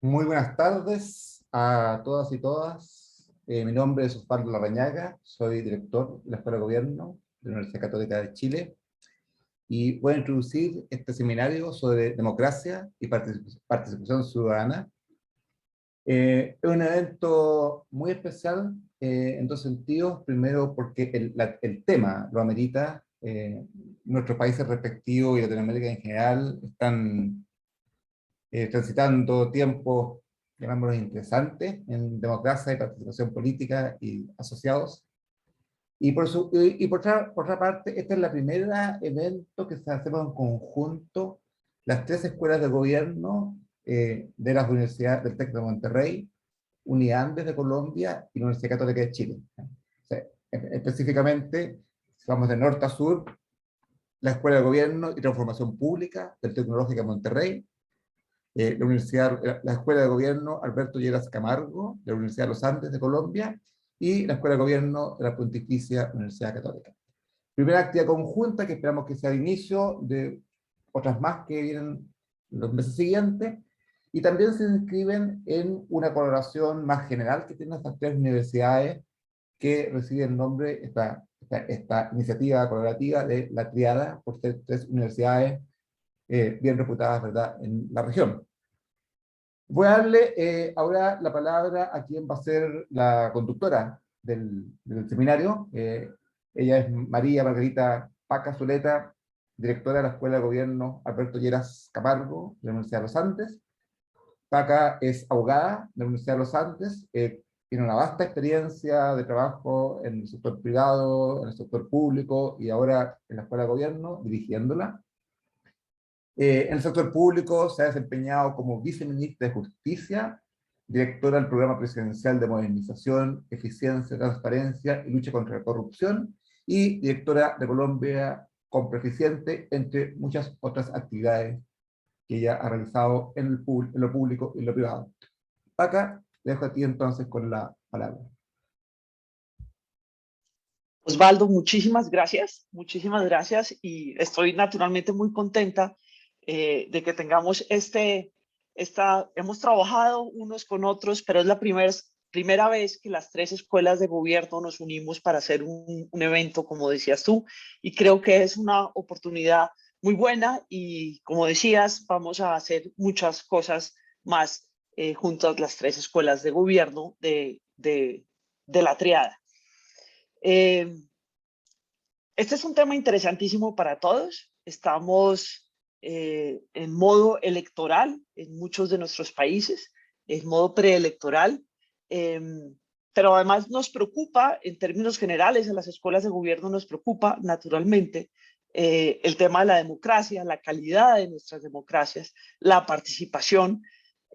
Muy buenas tardes a todas y todas. Mi nombre es Osvaldo Larrañaga, soy director de la Escuela de Gobierno de la Universidad Católica de Chile y voy a introducir este seminario sobre democracia y participación ciudadana. Es un evento muy especial en dos sentidos. Primero, porque el tema lo amerita. Nuestros países respectivos y Latinoamérica en general están transitando tiempos, llamémoslos interesantes, en democracia y participación política y asociados. Por otra parte, esta es la primera evento que se hacemos en conjunto, las tres escuelas de gobierno de las universidades del TEC de Monterrey, Uniandes de Colombia y la Universidad Católica de Chile. O sea, específicamente, si vamos de norte a sur, la Escuela de Gobierno y Transformación Pública del Tecnológico de Monterrey, la Escuela de Gobierno Alberto Lleras Camargo, de la Universidad de los Andes de Colombia, y la Escuela de Gobierno de la Pontificia Universidad Católica. Primera actividad conjunta que esperamos que sea el inicio de otras más que vienen los meses siguientes, y también se inscriben en una colaboración más general que tienen estas tres universidades que recibe el nombre, esta iniciativa colaborativa de La Triada, por ser tres universidades bien reputadas, ¿verdad?, en la región. Voy a darle ahora la palabra a quien va a ser la conductora del seminario. Ella es María Margarita Paca Zuleta, directora de la Escuela de Gobierno Alberto Lleras Camargo, de la Universidad de los Andes. Paca es abogada de la Universidad de los Andes, tiene una vasta experiencia de trabajo en el sector privado, en el sector público y ahora en la Escuela de Gobierno, dirigiéndola. En el sector público se ha desempeñado como viceministra de Justicia, directora del Programa Presidencial de Modernización, Eficiencia, Transparencia y Lucha contra la Corrupción, y directora de Colombia con Proficiente, entre muchas otras actividades que ella ha realizado en lo público y en lo privado. Acá le dejo a ti entonces con la palabra. Osvaldo, muchísimas gracias y estoy naturalmente muy contenta de que tengamos hemos trabajado unos con otros, pero es la primera vez que las tres escuelas de gobierno nos unimos para hacer un evento, como decías tú, y creo que es una oportunidad muy buena y, como decías, vamos a hacer muchas cosas más juntas las tres escuelas de gobierno de la Triada. Este es un tema interesantísimo para todos. Estamos en modo electoral en muchos de nuestros países, en modo preelectoral, pero además nos preocupa, en términos generales, en las escuelas de gobierno nos preocupa naturalmente el tema de la democracia, la calidad de nuestras democracias, la participación,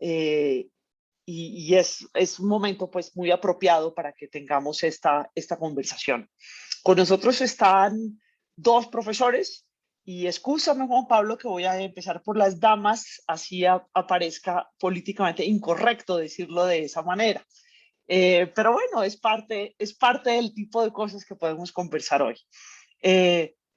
y es un momento pues muy apropiado para que tengamos esta conversación. Con nosotros están dos profesores y excúsame, Juan Pablo, que voy a empezar por las damas, así aparezca políticamente incorrecto decirlo de esa manera. Pero bueno, es parte del tipo de cosas que podemos conversar hoy.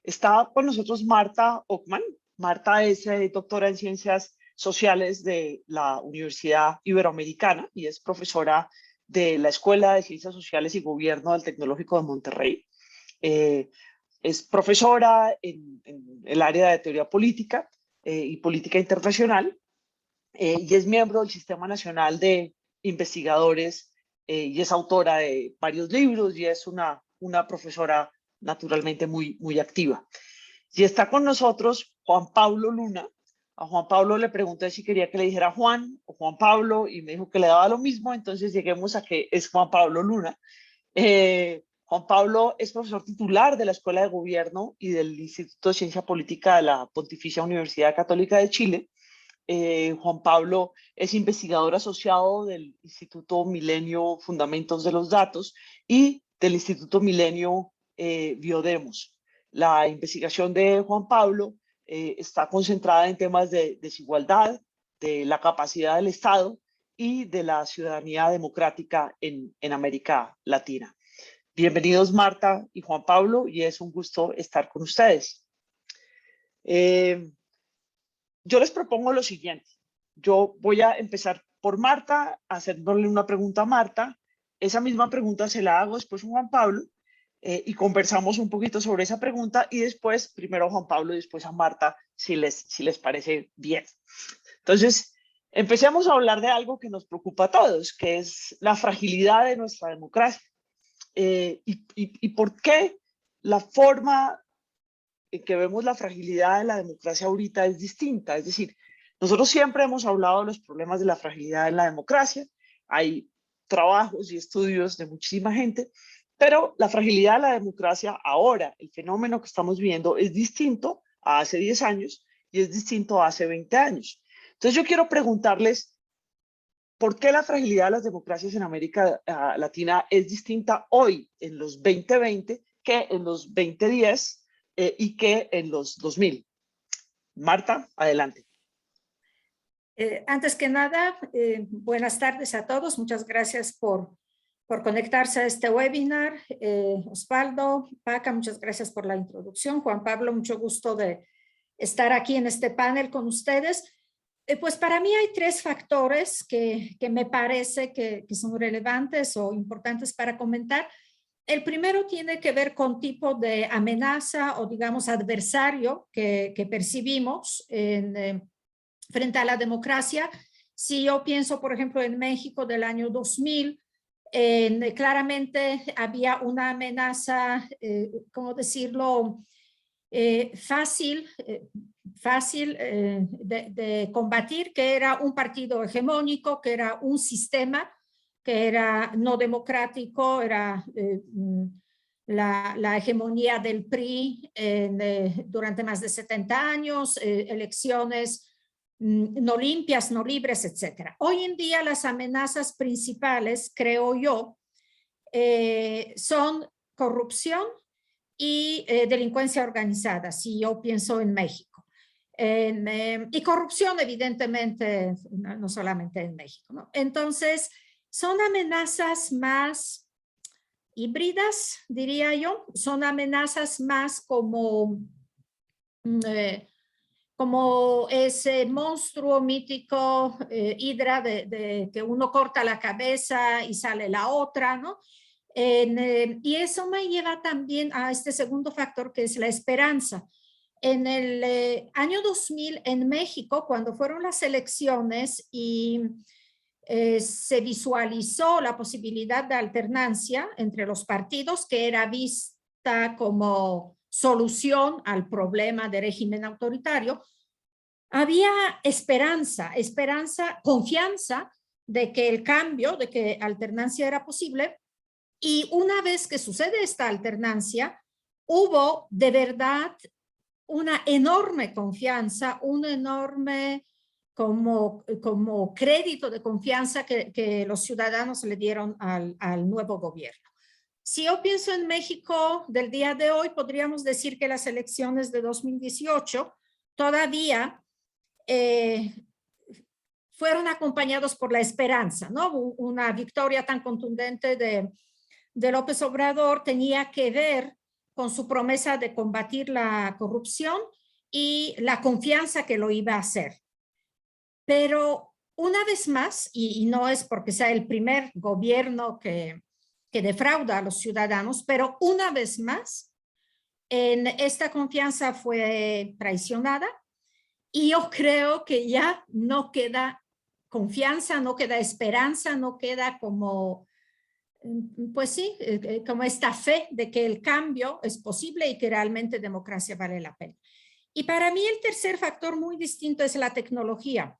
Está con nosotros Marta Ockman. Marta es doctora en Ciencias Sociales de la Universidad Iberoamericana y es profesora de la Escuela de Ciencias Sociales y Gobierno del Tecnológico de Monterrey. Es profesora en el área de teoría política y política internacional y es miembro del Sistema Nacional de Investigadores y es autora de varios libros y es una profesora naturalmente muy activa. Y está con nosotros Juan Pablo Luna. A Juan Pablo le pregunté si quería que le dijera Juan o Juan Pablo y me dijo que le daba lo mismo, entonces lleguemos a que es Juan Pablo Luna. Juan Pablo es profesor titular de la Escuela de Gobierno y del Instituto de Ciencia Política de la Pontificia Universidad Católica de Chile. Juan Pablo es investigador asociado del Instituto Milenio Fundamentos de los Datos y del Instituto Milenio Biodemos. La investigación de Juan Pablo está concentrada en temas de desigualdad, de la capacidad del Estado y de la ciudadanía democrática en América Latina. Bienvenidos Marta y Juan Pablo y es un gusto estar con ustedes. Yo les propongo lo siguiente. Yo voy a empezar por Marta, haciéndole una pregunta a Marta. Esa misma pregunta se la hago después a Juan Pablo y conversamos un poquito sobre esa pregunta y después, primero a Juan Pablo y después a Marta, si les parece bien. Entonces, empecemos a hablar de algo que nos preocupa a todos, que es la fragilidad de nuestra democracia. Y por qué la forma en que vemos la fragilidad de la democracia ahorita es distinta. Es decir, nosotros siempre hemos hablado de los problemas de la fragilidad en la democracia. Hay trabajos y estudios de muchísima gente, pero la fragilidad de la democracia ahora, el fenómeno que estamos viendo, es distinto a hace 10 años y es distinto a hace 20 años. Entonces yo quiero preguntarles, ¿por qué la fragilidad de las democracias en América Latina es distinta hoy, en los 2020, que en los 2010 y que en los 2000? Marta, adelante. Antes que nada, buenas tardes a todos. Muchas gracias por conectarse a este webinar. Osvaldo, Paca, muchas gracias por la introducción. Juan Pablo, mucho gusto de estar aquí en este panel con ustedes. Pues para mí hay tres factores que me parece que son relevantes o importantes para comentar. El primero tiene que ver con tipo de amenaza o digamos adversario que percibimos frente a la democracia. Si yo pienso, por ejemplo, en México del año 2000, claramente había una amenaza, ¿cómo decirlo?, fácil de combatir, que era un partido hegemónico, que era un sistema que era no democrático, era la hegemonía del PRI durante más de 70 años, elecciones no limpias, no libres, etc. Hoy en día las amenazas principales, creo yo, son corrupción y delincuencia organizada, si yo pienso en México. Y corrupción, evidentemente, no solamente en México, ¿no? Entonces, son amenazas más híbridas, diría yo. Son amenazas más como ese monstruo mítico, hidra, de que uno corta la cabeza y sale la otra, ¿no? Y eso me lleva también a este segundo factor, que es la esperanza. En el año 2000 en México, cuando fueron las elecciones y se visualizó la posibilidad de alternancia entre los partidos, que era vista como solución al problema de régimen autoritario, había esperanza, confianza de que el cambio, de que alternancia era posible. Y una vez que sucede esta alternancia, hubo de verdad una enorme confianza, un enorme como crédito de confianza que los ciudadanos le dieron al nuevo gobierno. Si yo pienso en México del día de hoy, podríamos decir que las elecciones de 2018 todavía fueron acompañados por la esperanza, ¿no? Una victoria tan contundente de López Obrador tenía que ver con su promesa de combatir la corrupción y la confianza que lo iba a hacer. Pero una vez más, y no es porque sea el primer gobierno que defrauda a los ciudadanos, pero una vez más, esta confianza fue traicionada y yo creo que ya no queda confianza, no queda esperanza, no queda como, pues sí, como esta fe de que el cambio es posible y que realmente democracia vale la pena. Y para mí el tercer factor muy distinto es la tecnología.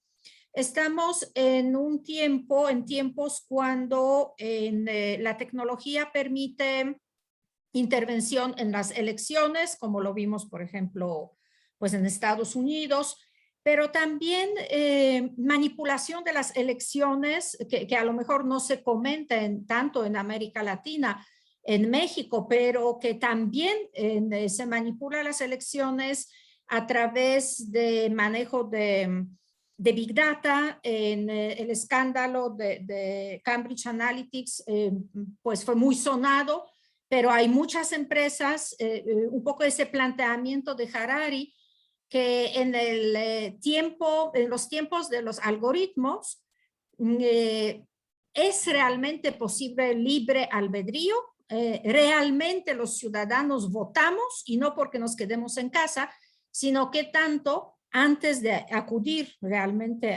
Estamos en un tiempo, en tiempos cuando la tecnología permite intervención en las elecciones, como lo vimos, por ejemplo, pues en Estados Unidos, pero también manipulación de las elecciones que a lo mejor no se comenta tanto en América Latina, en México, pero que también se manipula las elecciones a través de manejo de Big Data. En el escándalo de Cambridge Analytics, pues fue muy sonado, pero hay muchas empresas, un poco ese planteamiento de Harari, que en los tiempos de los algoritmos, ¿Es realmente posible el libre albedrío? ¿Realmente los ciudadanos votamos y no porque nos quedemos en casa, sino que tanto antes de acudir realmente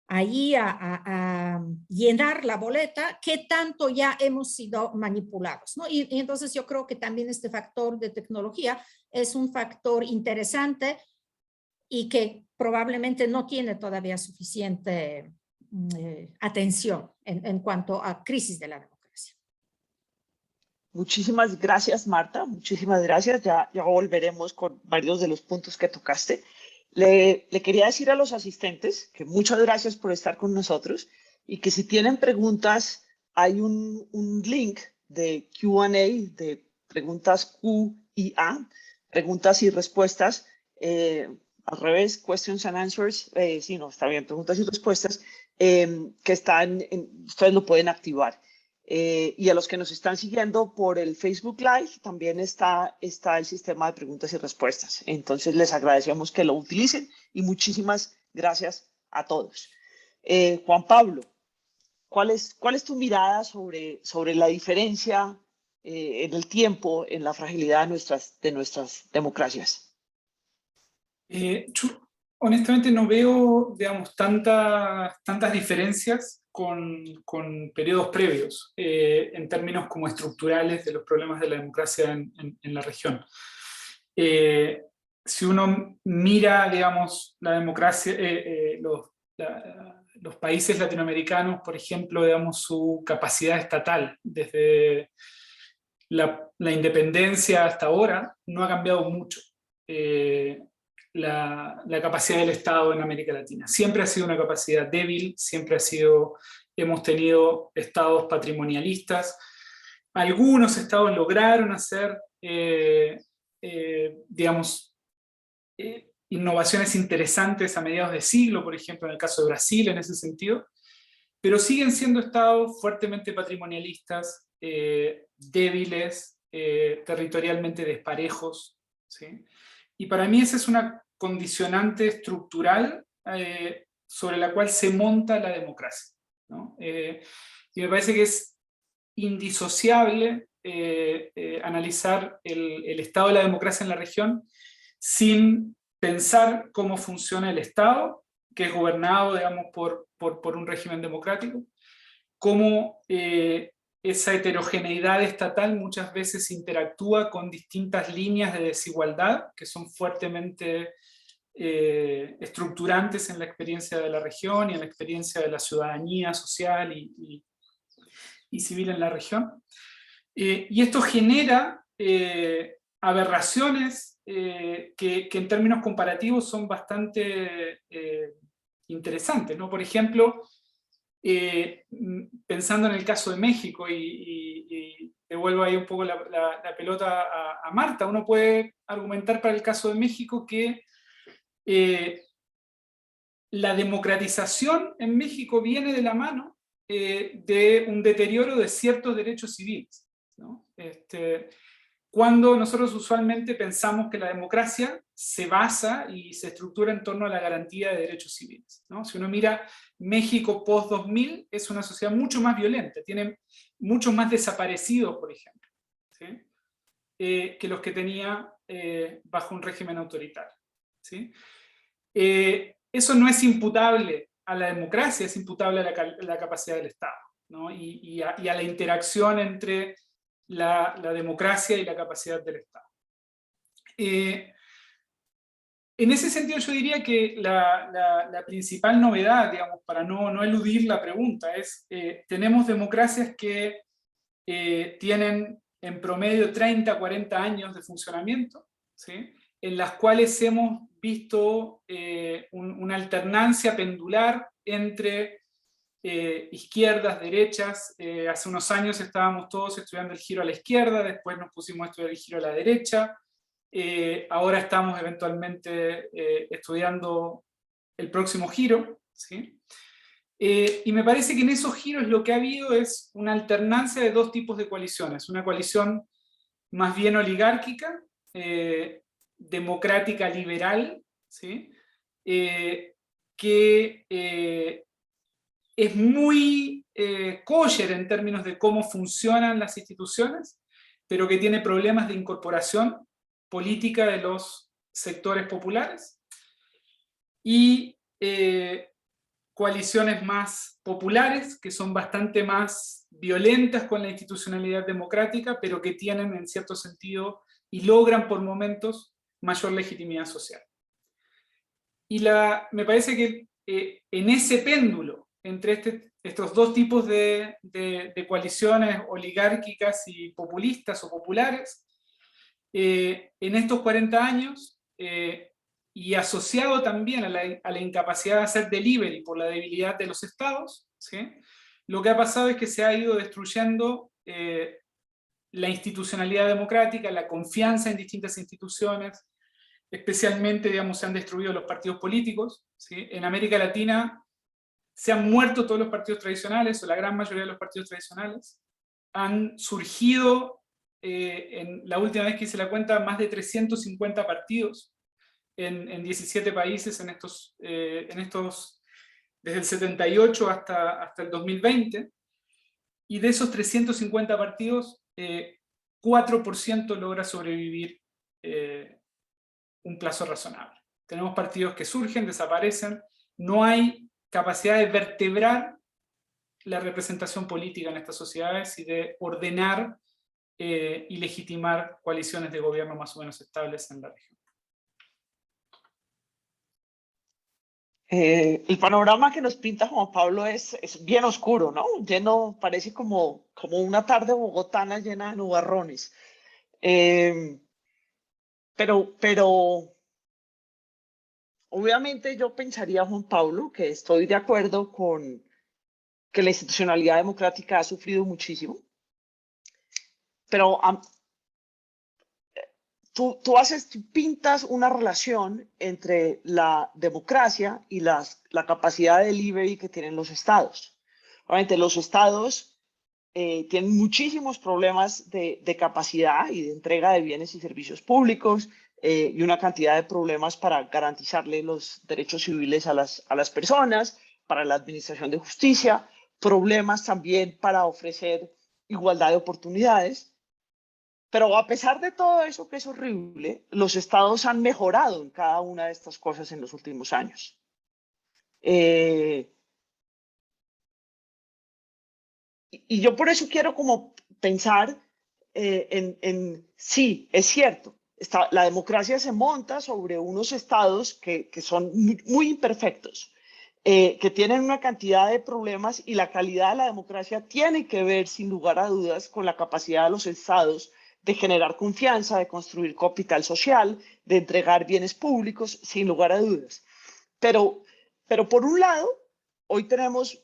allí a llenar la boleta, qué tanto ya hemos sido manipulados, ¿no? Y entonces yo creo que también este factor de tecnología es un factor interesante y que probablemente no tiene todavía suficiente atención en cuanto a crisis de la democracia. Muchísimas gracias, Marta. Muchísimas gracias. Ya volveremos con varios de los puntos que tocaste. Le quería decir a los asistentes que muchas gracias por estar con nosotros y que si tienen preguntas, hay un link de Q&A, de preguntas Q y A, preguntas y respuestas, al revés, questions and answers, sí, no, está bien, preguntas y respuestas, que ustedes lo pueden activar. Y a los que nos están siguiendo por el Facebook Live, también está el sistema de preguntas y respuestas. Entonces, les agradecemos que lo utilicen y muchísimas gracias a todos. Juan Pablo, ¿cuál es tu mirada sobre la diferencia en el tiempo, en la fragilidad de nuestras democracias? Yo honestamente no veo, digamos, tantas diferencias con periodos previos en términos como estructurales de los problemas de la democracia en la región. Si uno mira, digamos, la democracia, los países latinoamericanos, por ejemplo, digamos, su capacidad estatal desde la independencia hasta ahora no ha cambiado mucho. La capacidad del Estado en América Latina. Siempre ha sido una capacidad débil, hemos tenido estados patrimonialistas. Algunos estados lograron hacer, digamos, innovaciones interesantes a mediados de siglo, por ejemplo, en el caso de Brasil, en ese sentido, pero siguen siendo estados fuertemente patrimonialistas, débiles, territorialmente desparejos, ¿sí? Y para mí esa es una condicionante estructural sobre la cual se monta la democracia, ¿no? Y me parece que es indisociable analizar el estado de la democracia en la región sin pensar cómo funciona el Estado, que es gobernado, digamos, por un régimen democrático, cómo esa heterogeneidad estatal muchas veces interactúa con distintas líneas de desigualdad que son fuertemente estructurantes en la experiencia de la región y en la experiencia de la ciudadanía social y civil en la región. Y esto genera aberraciones que en términos comparativos son bastante interesantes, ¿no? Por ejemplo, pensando en el caso de México, y devuelvo ahí un poco la pelota a Marta, uno puede argumentar para el caso de México que la democratización en México viene de la mano de un deterioro de ciertos derechos civiles, ¿no? Cuando nosotros usualmente pensamos que la democracia se basa y se estructura en torno a la garantía de derechos civiles, ¿no? Si uno mira México post-2000, es una sociedad mucho más violenta, tiene muchos más desaparecidos, por ejemplo, ¿sí? Que los que tenía bajo un régimen autoritario, ¿sí? Eso no es imputable a la democracia, es imputable a la capacidad del Estado, ¿no? y a la interacción entre la democracia y la capacidad del Estado. En ese sentido yo diría que la principal novedad, digamos, para no eludir la pregunta, es tenemos democracias que tienen en promedio 30, 40 años de funcionamiento, ¿sí? En las cuales hemos visto una alternancia pendular entre izquierdas, derechas. Hace unos años estábamos todos estudiando el giro a la izquierda, después nos pusimos a estudiar el giro a la derecha, ahora estamos eventualmente estudiando el próximo giro, ¿sí? Y me parece que en esos giros lo que ha habido es una alternancia de dos tipos de coaliciones, una coalición más bien oligárquica, democrática liberal, ¿sí? Que es muy kosher en términos de cómo funcionan las instituciones, pero que tiene problemas de incorporación política de los sectores populares, y coaliciones más populares, que son bastante más violentas con la institucionalidad democrática, pero que tienen en cierto sentido y logran por momentos mayor legitimidad social. Y me parece que en ese péndulo, entre estos dos tipos de coaliciones oligárquicas y populistas o populares, en estos 40 años, y asociado también a la incapacidad de hacer delivery por la debilidad de los estados, ¿sí? Lo que ha pasado es que se ha ido destruyendo la institucionalidad democrática, la confianza en distintas instituciones, especialmente, digamos, se han destruido los partidos políticos, ¿sí? En América Latina se han muerto todos los partidos tradicionales, o la gran mayoría de los partidos tradicionales. Han surgido, en la última vez que hice la cuenta, más de 350 partidos en 17 países desde el 78 hasta el 2020, y de esos 350 partidos, 4% logra sobrevivir un plazo razonable. Tenemos partidos que surgen, desaparecen, no hay capacidad de vertebrar la representación política en estas sociedades y de ordenar y legitimar coaliciones de gobierno más o menos estables en la región. El panorama que nos pinta Juan Pablo es bien oscuro, ¿no? Parece como una tarde bogotana llena de nubarrones. Pero obviamente yo pensaría, Juan Pablo, que estoy de acuerdo con que la institucionalidad democrática ha sufrido muchísimo, pero tú pintas una relación entre la democracia y la capacidad de delivery que tienen los estados. Obviamente los estados tienen muchísimos problemas de capacidad y de entrega de bienes y servicios públicos, y una cantidad de problemas para garantizarle los derechos civiles a las personas, para la administración de justicia, problemas también para ofrecer igualdad de oportunidades. Pero a pesar de todo eso, que es horrible, los estados han mejorado en cada una de estas cosas en los últimos años. Y yo por eso quiero como pensar sí, es cierto, la democracia se monta sobre unos estados que son muy imperfectos, que tienen una cantidad de problemas, y la calidad de la democracia tiene que ver, sin lugar a dudas, con la capacidad de los estados de generar confianza, de construir capital social, de entregar bienes públicos, sin lugar a dudas. Pero por un lado, hoy tenemos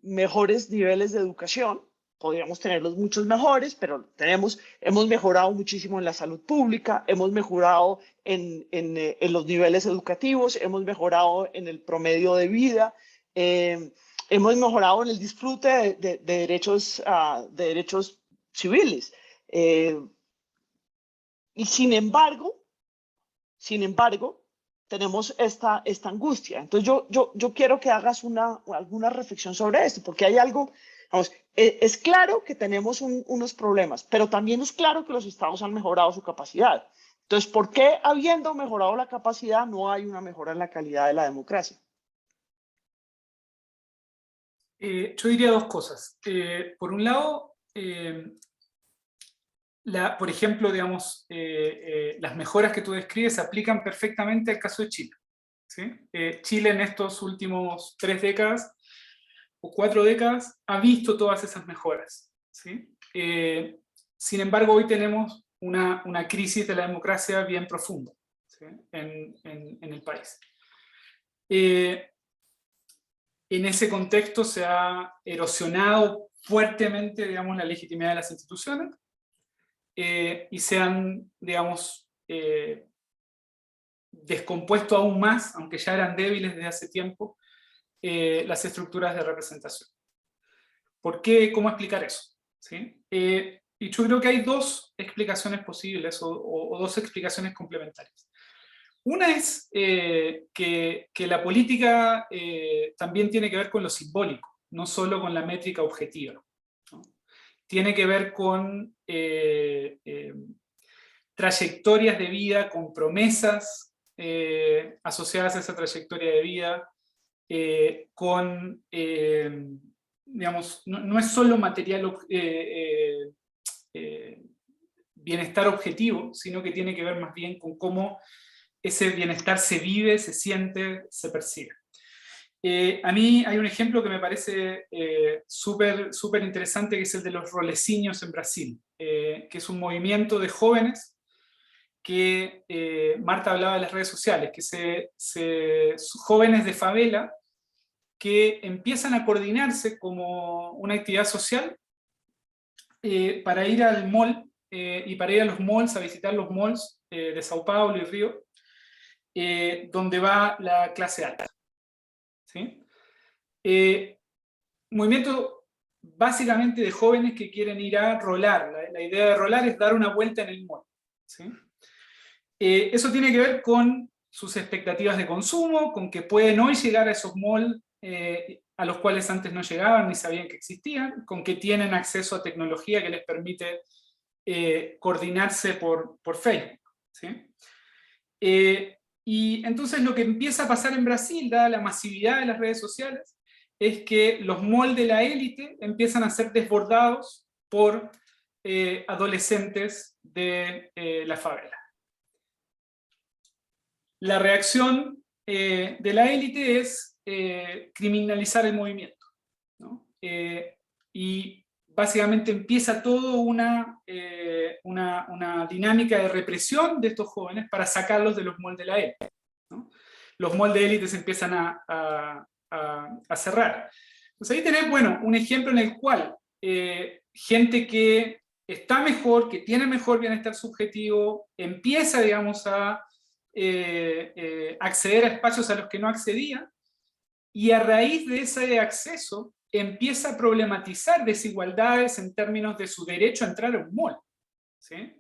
mejores niveles de educación, podríamos tenerlos muchos mejores, pero hemos mejorado muchísimo en la salud pública, hemos mejorado en los niveles educativos, hemos mejorado en el promedio de vida, hemos mejorado en el disfrute de derechos civiles. Y sin embargo, tenemos esta angustia. Entonces yo quiero que hagas alguna reflexión sobre esto, porque hay algo, vamos, es claro que tenemos unos problemas, pero también es claro que los estados han mejorado su capacidad. Entonces, ¿por qué, habiendo mejorado la capacidad, no hay una mejora en la calidad de la democracia? Yo diría dos cosas. Por un lado, por ejemplo, digamos, las mejoras que tú describes se aplican perfectamente al caso de Chile, ¿sí? Chile en estos últimos 3 décadas o 4 décadas ha visto todas esas mejoras, ¿sí? Sin embargo, hoy tenemos una crisis de la democracia bien profunda, ¿sí? en el país. En ese contexto se ha erosionado fuertemente, digamos, la legitimidad de las instituciones, y se han, digamos, descompuesto aún más, aunque ya eran débiles desde hace tiempo, las estructuras de representación. ¿Por qué? ¿Cómo explicar eso? ¿Sí? Y yo creo que hay dos explicaciones posibles, o dos explicaciones complementarias. Una es que la política también tiene que ver con lo simbólico, no solo con la métrica objetiva, ¿no? Tiene que ver con trayectorias de vida, con promesas asociadas a esa trayectoria de vida, digamos, no es solo material, bienestar objetivo, sino que tiene que ver más bien con cómo ese bienestar se vive, se siente, se percibe. A mí hay un ejemplo que me parece súper interesante, que es el de los rolecinhos en Brasil, que es un movimiento de jóvenes que Marta hablaba de las redes sociales, que jóvenes de favela que empiezan a coordinarse como una actividad social para ir al mall y para ir a los malls, a visitar los malls de Sao Paulo y Río, donde va la clase alta. ¿Sí? Movimiento básicamente de jóvenes que quieren ir a rolar. La idea de rolar es dar una vuelta en el mall. ¿Sí? Eso tiene que ver con sus expectativas de consumo, con que pueden hoy llegar a esos malls a los cuales antes no llegaban ni sabían que existían, con que tienen acceso a tecnología que les permite coordinarse por Facebook. ¿Sí? Y entonces lo que empieza a pasar en Brasil, dada la masividad de las redes sociales, es que los malls de la élite empiezan a ser desbordados por adolescentes de la favela. La reacción de la élite es criminalizar el movimiento, ¿no? Y básicamente empieza todo una dinámica de represión de estos jóvenes para sacarlos de los malls de la élite, ¿no? Los malls de élite se empiezan a cerrar. Entonces ahí tenés, bueno, un ejemplo en el cual gente que está mejor, que tiene mejor bienestar subjetivo, empieza, digamos, a acceder a espacios a los que no accedía, y a raíz de ese acceso empieza a problematizar desigualdades en términos de su derecho a entrar a un mall, ¿sí?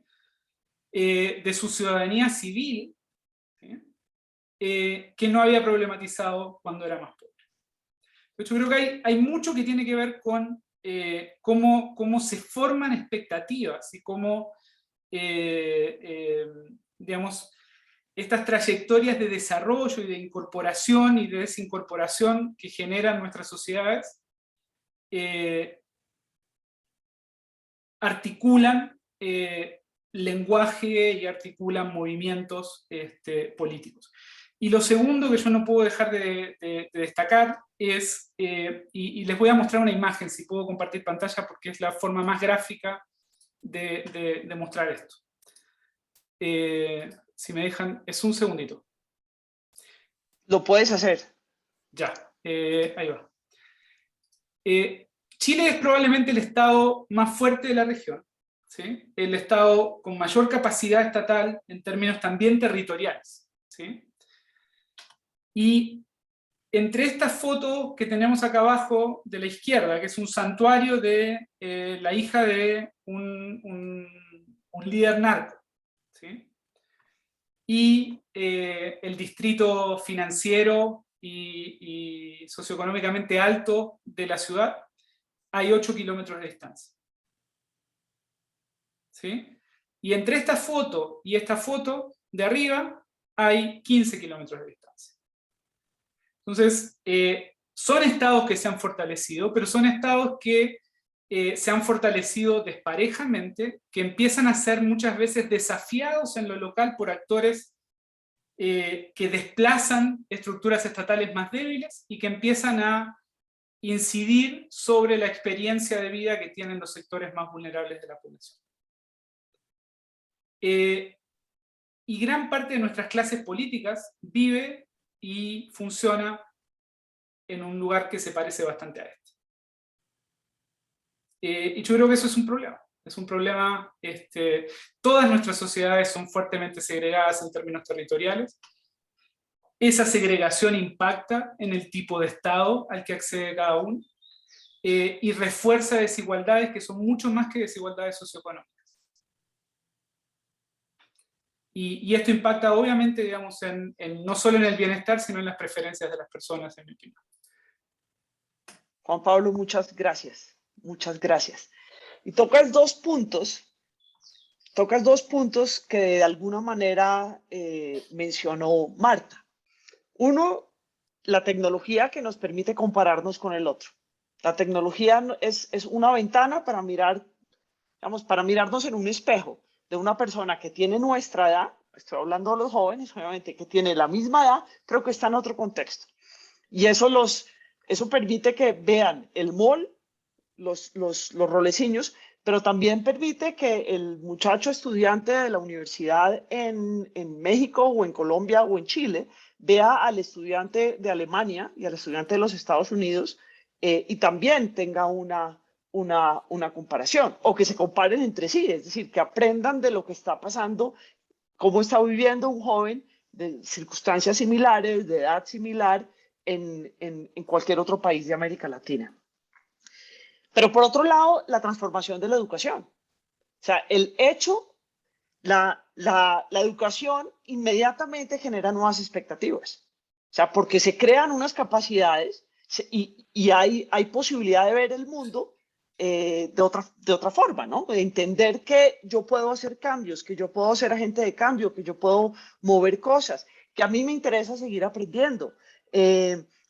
De su ciudadanía civil, ¿sí? Que no había problematizado cuando era más pobre. Yo creo que hay mucho que tiene que ver con cómo se forman expectativas y cómo, digamos, estas trayectorias de desarrollo y de incorporación y de desincorporación que generan nuestras sociedades articulan lenguaje y articulan movimientos políticos. Y lo segundo que yo no puedo dejar de destacar es, y les voy a mostrar una imagen, si puedo compartir pantalla, porque es la forma más gráfica de mostrar esto. Si me dejan, es un segundito. Lo puedes hacer. Ya, ahí va. Chile es probablemente el estado más fuerte de la región, ¿sí? El estado con mayor capacidad estatal en términos también territoriales, ¿sí? Y entre estas fotos que tenemos acá abajo de la izquierda, que es un santuario de la hija de un líder narco, ¿sí? Y el distrito financiero y socioeconómicamente alto de la ciudad, hay 8 kilómetros de distancia. ¿Sí? Y entre esta foto y esta foto de arriba hay 15 kilómetros de distancia. Entonces, son estados que se han fortalecido, pero son estados que se han fortalecido desparejamente, que empiezan a ser muchas veces desafiados en lo local por actores que desplazan estructuras estatales más débiles y que empiezan a incidir sobre la experiencia de vida que tienen los sectores más vulnerables de la población. Y gran parte de nuestras clases políticas vive y funciona en un lugar que se parece bastante a este. Y yo creo que eso es un problema. Es un problema, todas nuestras sociedades son fuertemente segregadas en términos territoriales. Esa segregación impacta en el tipo de Estado al que accede cada uno y refuerza desigualdades que son mucho más que desigualdades socioeconómicas. Y esto impacta obviamente, digamos, no solo en el bienestar, sino en las preferencias de las personas, en mi opinión. Juan Pablo, muchas gracias. Muchas gracias. Y tocas dos puntos que de alguna manera mencionó Marta. Uno, la tecnología que nos permite compararnos con el otro. La tecnología es una ventana para mirar, digamos, para mirarnos en un espejo de una persona que tiene nuestra edad, estoy hablando de los jóvenes, obviamente, que tiene la misma edad, pero que está en otro contexto. Y eso permite que vean el mall, los roleciños, pero también permite que el muchacho estudiante de la universidad en México o en Colombia o en Chile vea al estudiante de Alemania y al estudiante de los Estados Unidos y también tenga una comparación, o que se comparen entre sí, es decir, que aprendan de lo que está pasando, cómo está viviendo un joven de circunstancias similares, de edad similar, en cualquier otro país de América Latina. Pero por otro lado, la transformación de la educación. O sea, la educación inmediatamente genera nuevas expectativas. O sea, porque se crean unas capacidades y hay posibilidad de ver el mundo de otra forma, ¿no? De entender que yo puedo hacer cambios, que yo puedo ser agente de cambio, que yo puedo mover cosas, que a mí me interesa seguir aprendiendo.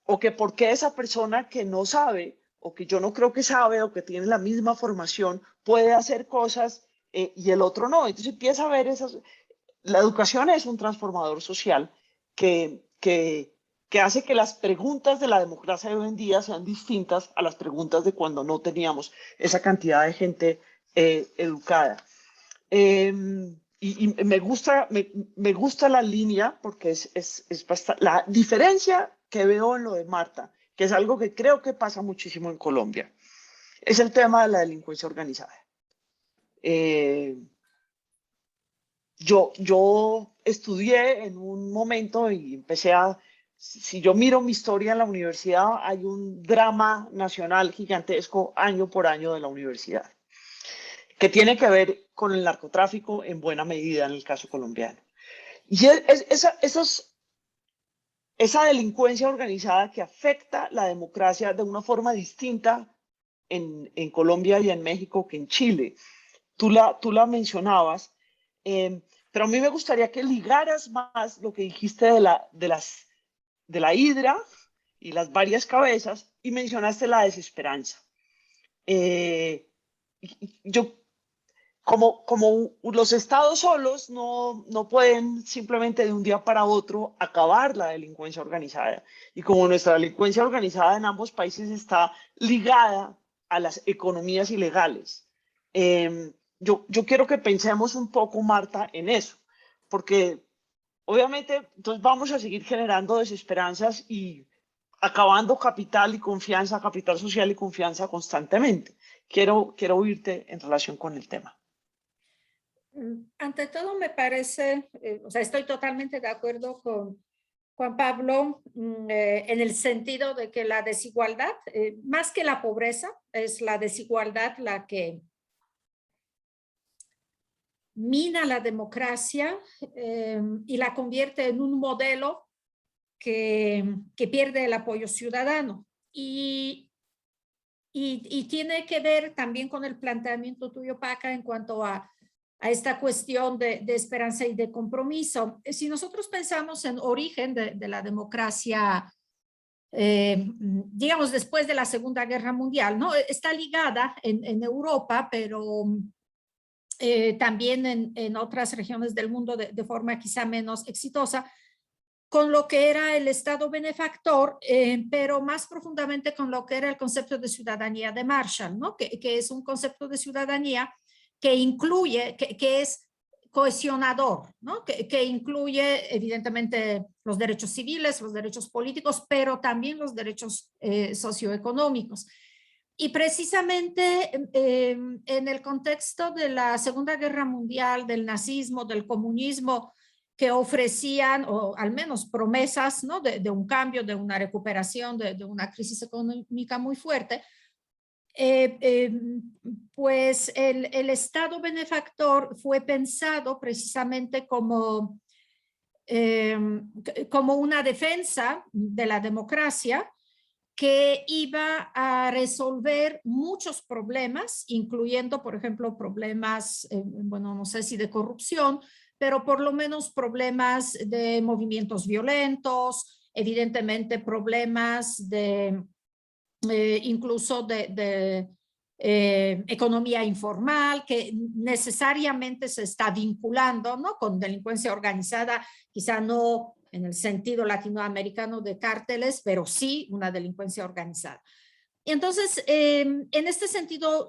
O que por qué esa persona que no sabe, o que yo no creo que sabe, o que tiene la misma formación, puede hacer cosas y el otro no. Entonces empieza a ver esas... La educación es un transformador social que hace que las preguntas de la democracia de hoy en día sean distintas a las preguntas de cuando no teníamos esa cantidad de gente educada. Y me gusta la línea porque es bastante... La diferencia que veo en lo de Marta, que es algo que creo que pasa muchísimo en Colombia, es el tema de la delincuencia organizada. Yo estudié en un momento y empecé si yo miro mi historia en la universidad, hay un drama nacional gigantesco año por año de la universidad, que tiene que ver con el narcotráfico en buena medida en el caso colombiano. Y esa delincuencia organizada que afecta la democracia de una forma distinta en Colombia y en México que en Chile. Tú la mencionabas, pero a mí me gustaría que ligaras más lo que dijiste de la hidra y las varias cabezas y mencionaste la desesperanza. Yo como los estados solos no pueden simplemente de un día para otro acabar la delincuencia organizada. Y como nuestra delincuencia organizada en ambos países está ligada a las economías ilegales, yo quiero que pensemos un poco, Marta, en eso. Porque obviamente entonces vamos a seguir generando desesperanzas y acabando capital y confianza, capital social y confianza constantemente. Quiero oírte en relación con el tema. Ante todo me parece, o sea, estoy totalmente de acuerdo con Juan Pablo en el sentido de que la desigualdad, más que la pobreza, es la desigualdad la que mina la democracia y la convierte en un modelo que pierde el apoyo ciudadano. Y tiene que ver también con el planteamiento tuyo, Paca, en cuanto a esta cuestión de esperanza y de compromiso. Si nosotros pensamos en origen de la democracia, digamos después de la Segunda Guerra Mundial, ¿no? Está ligada en Europa, pero también en otras regiones del mundo de forma quizá menos exitosa, con lo que era el Estado benefactor, pero más profundamente con lo que era el concepto de ciudadanía de Marshall, ¿no? que es un concepto de ciudadanía que incluye, que es cohesionador, ¿no? que incluye evidentemente los derechos civiles, los derechos políticos, pero también los derechos socioeconómicos. Y precisamente en el contexto de la Segunda Guerra Mundial, del nazismo, del comunismo, que ofrecían, o al menos promesas, ¿no? de un cambio, de una recuperación, de una crisis económica muy fuerte, pues el Estado benefactor fue pensado precisamente como una defensa de la democracia que iba a resolver muchos problemas, incluyendo, por ejemplo, problemas, bueno, no sé si de corrupción, pero por lo menos problemas de movimientos violentos, evidentemente problemas de incluso de economía informal, que necesariamente se está vinculando, ¿no?, con delincuencia organizada, quizá no en el sentido latinoamericano de cárteles, pero sí una delincuencia organizada. Y entonces, en este sentido,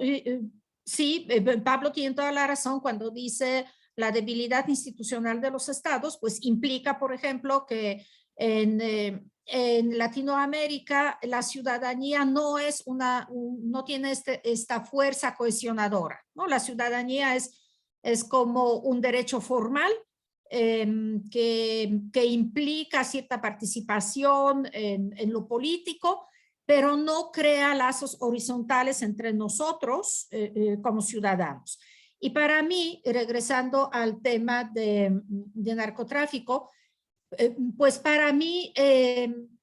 sí, Pablo tiene toda la razón cuando dice la debilidad institucional de los estados, pues implica, por ejemplo, que en Latinoamérica la ciudadanía no es no tiene esta fuerza cohesionadora, ¿no? La ciudadanía es como un derecho formal que implica cierta participación en lo político, pero no crea lazos horizontales entre nosotros como ciudadanos. Y para mí, regresando al tema de narcotráfico, pues para mí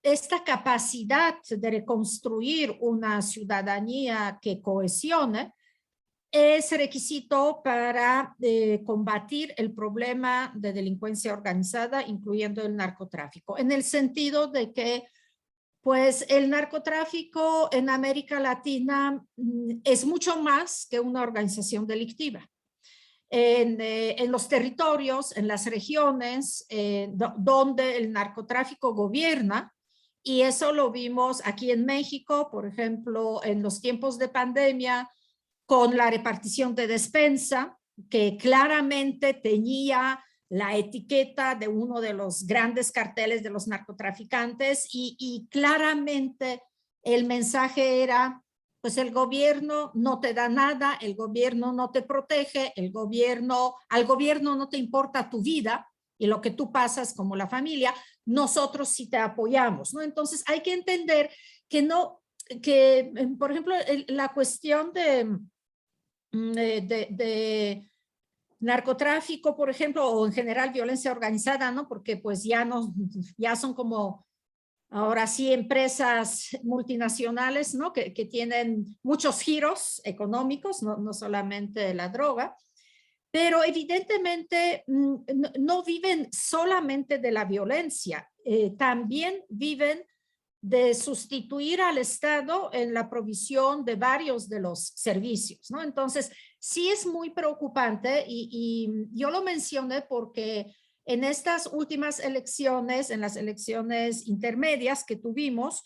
esta capacidad de reconstruir una ciudadanía que cohesione es requisito para combatir el problema de delincuencia organizada, incluyendo el narcotráfico, en el sentido de que pues el narcotráfico en América Latina es mucho más que una organización delictiva. En los territorios, en las regiones donde el narcotráfico gobierna, y eso lo vimos aquí en México, por ejemplo, en los tiempos de pandemia, con la repartición de despensa, que claramente tenía la etiqueta de uno de los grandes carteles de los narcotraficantes y claramente el mensaje era, pues el gobierno no te da nada, el gobierno no te protege, al gobierno no te importa tu vida y lo que tú pasas como la familia, nosotros sí te apoyamos, ¿no? Entonces hay que entender que no, que por ejemplo la cuestión de narcotráfico, por ejemplo, o en general violencia organizada, ¿no? Porque pues ya son como ahora sí empresas multinacionales, ¿no? Que tienen muchos giros económicos, no solamente la droga, pero evidentemente no viven solamente de la violencia, también viven de sustituir al Estado en la provisión de varios de los servicios, ¿no? Entonces, sí es muy preocupante y yo lo mencioné porque en estas últimas elecciones, en las elecciones intermedias que tuvimos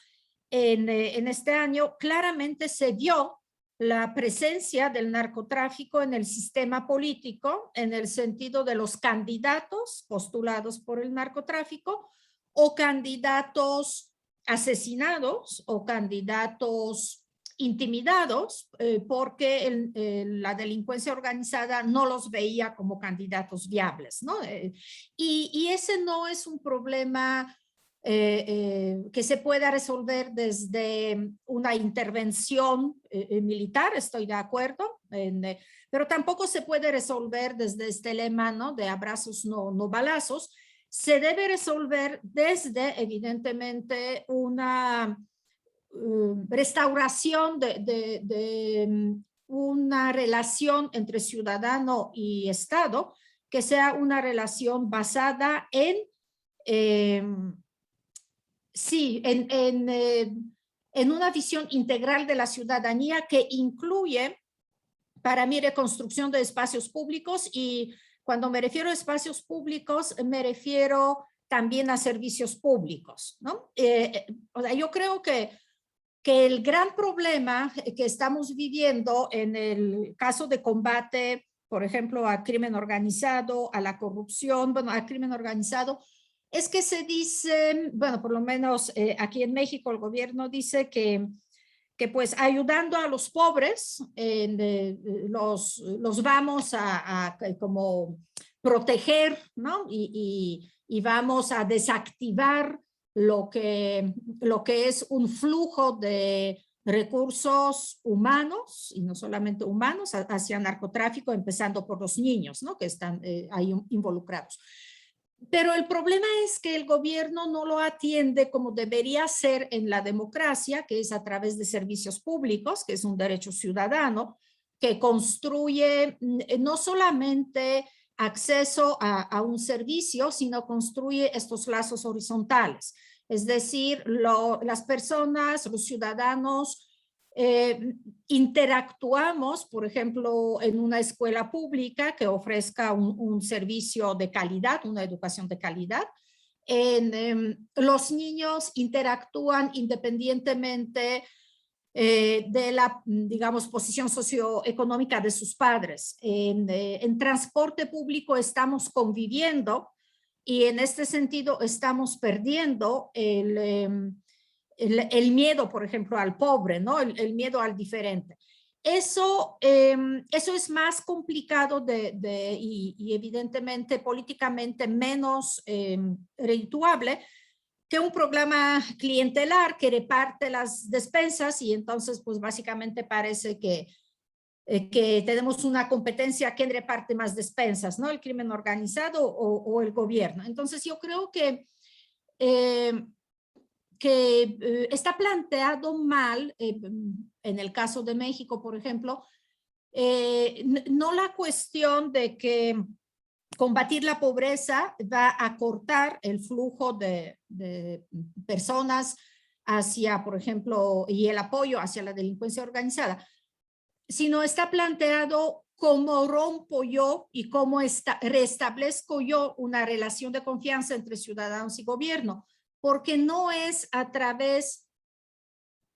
en este año, claramente se vio la presencia del narcotráfico en el sistema político, en el sentido de los candidatos postulados por el narcotráfico o candidatos asesinados o candidatos intimidados porque la delincuencia organizada no los veía como candidatos viables, ¿no? Y ese no es un problema que se pueda resolver desde una intervención militar, estoy de acuerdo, pero tampoco se puede resolver desde este lema, ¿no?, de abrazos, no balazos. Se debe resolver desde, evidentemente, una restauración de una relación entre ciudadano y Estado, que sea una relación basada en, en una visión integral de la ciudadanía que incluye, para mí, reconstrucción de espacios públicos, y cuando me refiero a espacios públicos, me refiero también a servicios públicos, ¿no? O sea, yo creo que el gran problema que estamos viviendo en el caso de combate, por ejemplo, al crimen organizado, a la corrupción, bueno, al crimen organizado, es que se dice, bueno, por lo menos aquí en México el gobierno dice que pues ayudando a los pobres los vamos a como proteger, ¿no? Y vamos a desactivar lo que es un flujo de recursos humanos, y no solamente humanos, hacia narcotráfico, empezando por los niños, ¿no?, que están ahí involucrados. Pero el problema es que el gobierno no lo atiende como debería ser en la democracia, que es a través de servicios públicos, que es un derecho ciudadano, que construye no solamente acceso a un servicio, sino construye estos lazos horizontales. Es decir, las personas, los ciudadanos, interactuamos, por ejemplo, en una escuela pública que ofrezca un servicio de calidad, una educación de calidad. Los niños interactúan independientemente de la, digamos, posición socioeconómica de sus padres. En transporte público estamos conviviendo y en este sentido estamos perdiendo el miedo, por ejemplo, al pobre, ¿no? El miedo al diferente. Eso es más complicado y evidentemente políticamente menos redituable que un programa clientelar que reparte las despensas y entonces pues básicamente parece que tenemos una competencia quién reparte más despensas, ¿no? El crimen organizado o el gobierno. Entonces yo creo que está planteado mal, en el caso de México, por ejemplo, no la cuestión de que combatir la pobreza va a cortar el flujo de personas hacia, por ejemplo, y el apoyo hacia la delincuencia organizada, sino está planteado cómo rompo yo y cómo restablezco yo una relación de confianza entre ciudadanos y gobierno, porque no es a través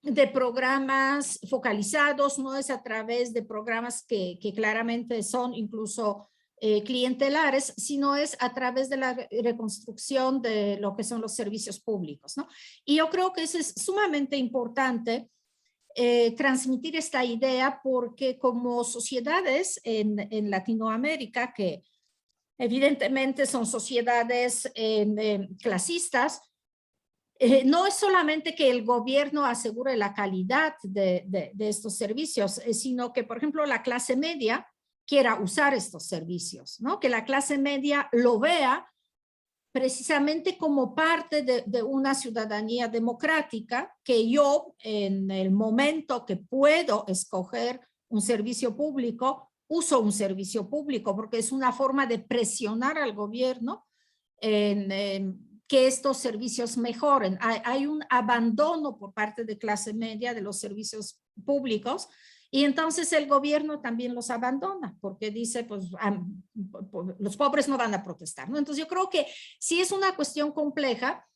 de programas focalizados, no es a través de programas que claramente son incluso clientelares, sino es a través de la reconstrucción de lo que son los servicios públicos, ¿no? Y yo creo que eso es sumamente importante, transmitir esta idea, porque como sociedades en Latinoamérica, que evidentemente son sociedades clasistas, no es solamente que el gobierno asegure la calidad de estos servicios, sino que, por ejemplo, la clase media quiera usar estos servicios, ¿no? Que la clase media lo vea precisamente como parte de una ciudadanía democrática, que yo en el momento que puedo escoger un servicio público, uso un servicio público, porque es una forma de presionar al gobierno en que estos servicios mejoren. Hay un abandono por parte de clase media de los servicios públicos, y entonces el gobierno también los abandona, porque dice, pues, los pobres no van a protestar, ¿no? Entonces yo creo que sí es una cuestión compleja,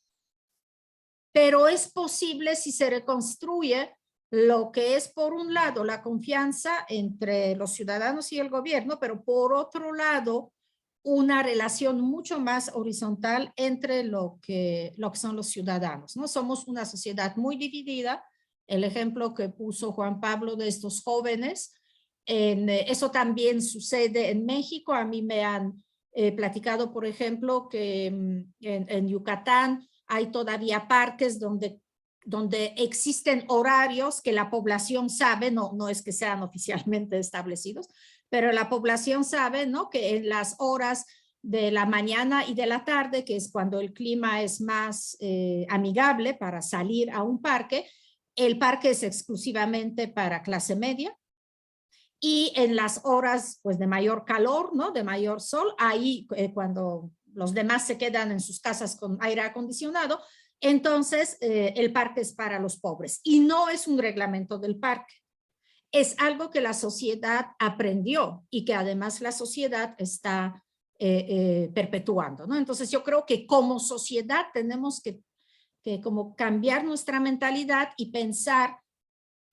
pero es posible si se reconstruye lo que es, por un lado, la confianza entre los ciudadanos y el gobierno, pero por otro lado, una relación mucho más horizontal entre lo que son los ciudadanos, ¿no? Somos una sociedad muy dividida. El ejemplo que puso Juan Pablo de estos jóvenes, eso también sucede en México. A mí me han platicado, por ejemplo, que en Yucatán hay todavía parques donde existen horarios que la población sabe, no es que sean oficialmente establecidos, pero la población sabe, ¿no?, que en las horas de la mañana y de la tarde, que es cuando el clima es más amigable para salir a un parque, el parque es exclusivamente para clase media, y en las horas pues de mayor calor, ¿no?, de mayor sol, ahí cuando los demás se quedan en sus casas con aire acondicionado, entonces el parque es para los pobres. Y no es un reglamento del parque, es algo que la sociedad aprendió y que además la sociedad está perpetuando, ¿no? Entonces yo creo que como sociedad tenemos que como cambiar nuestra mentalidad y pensar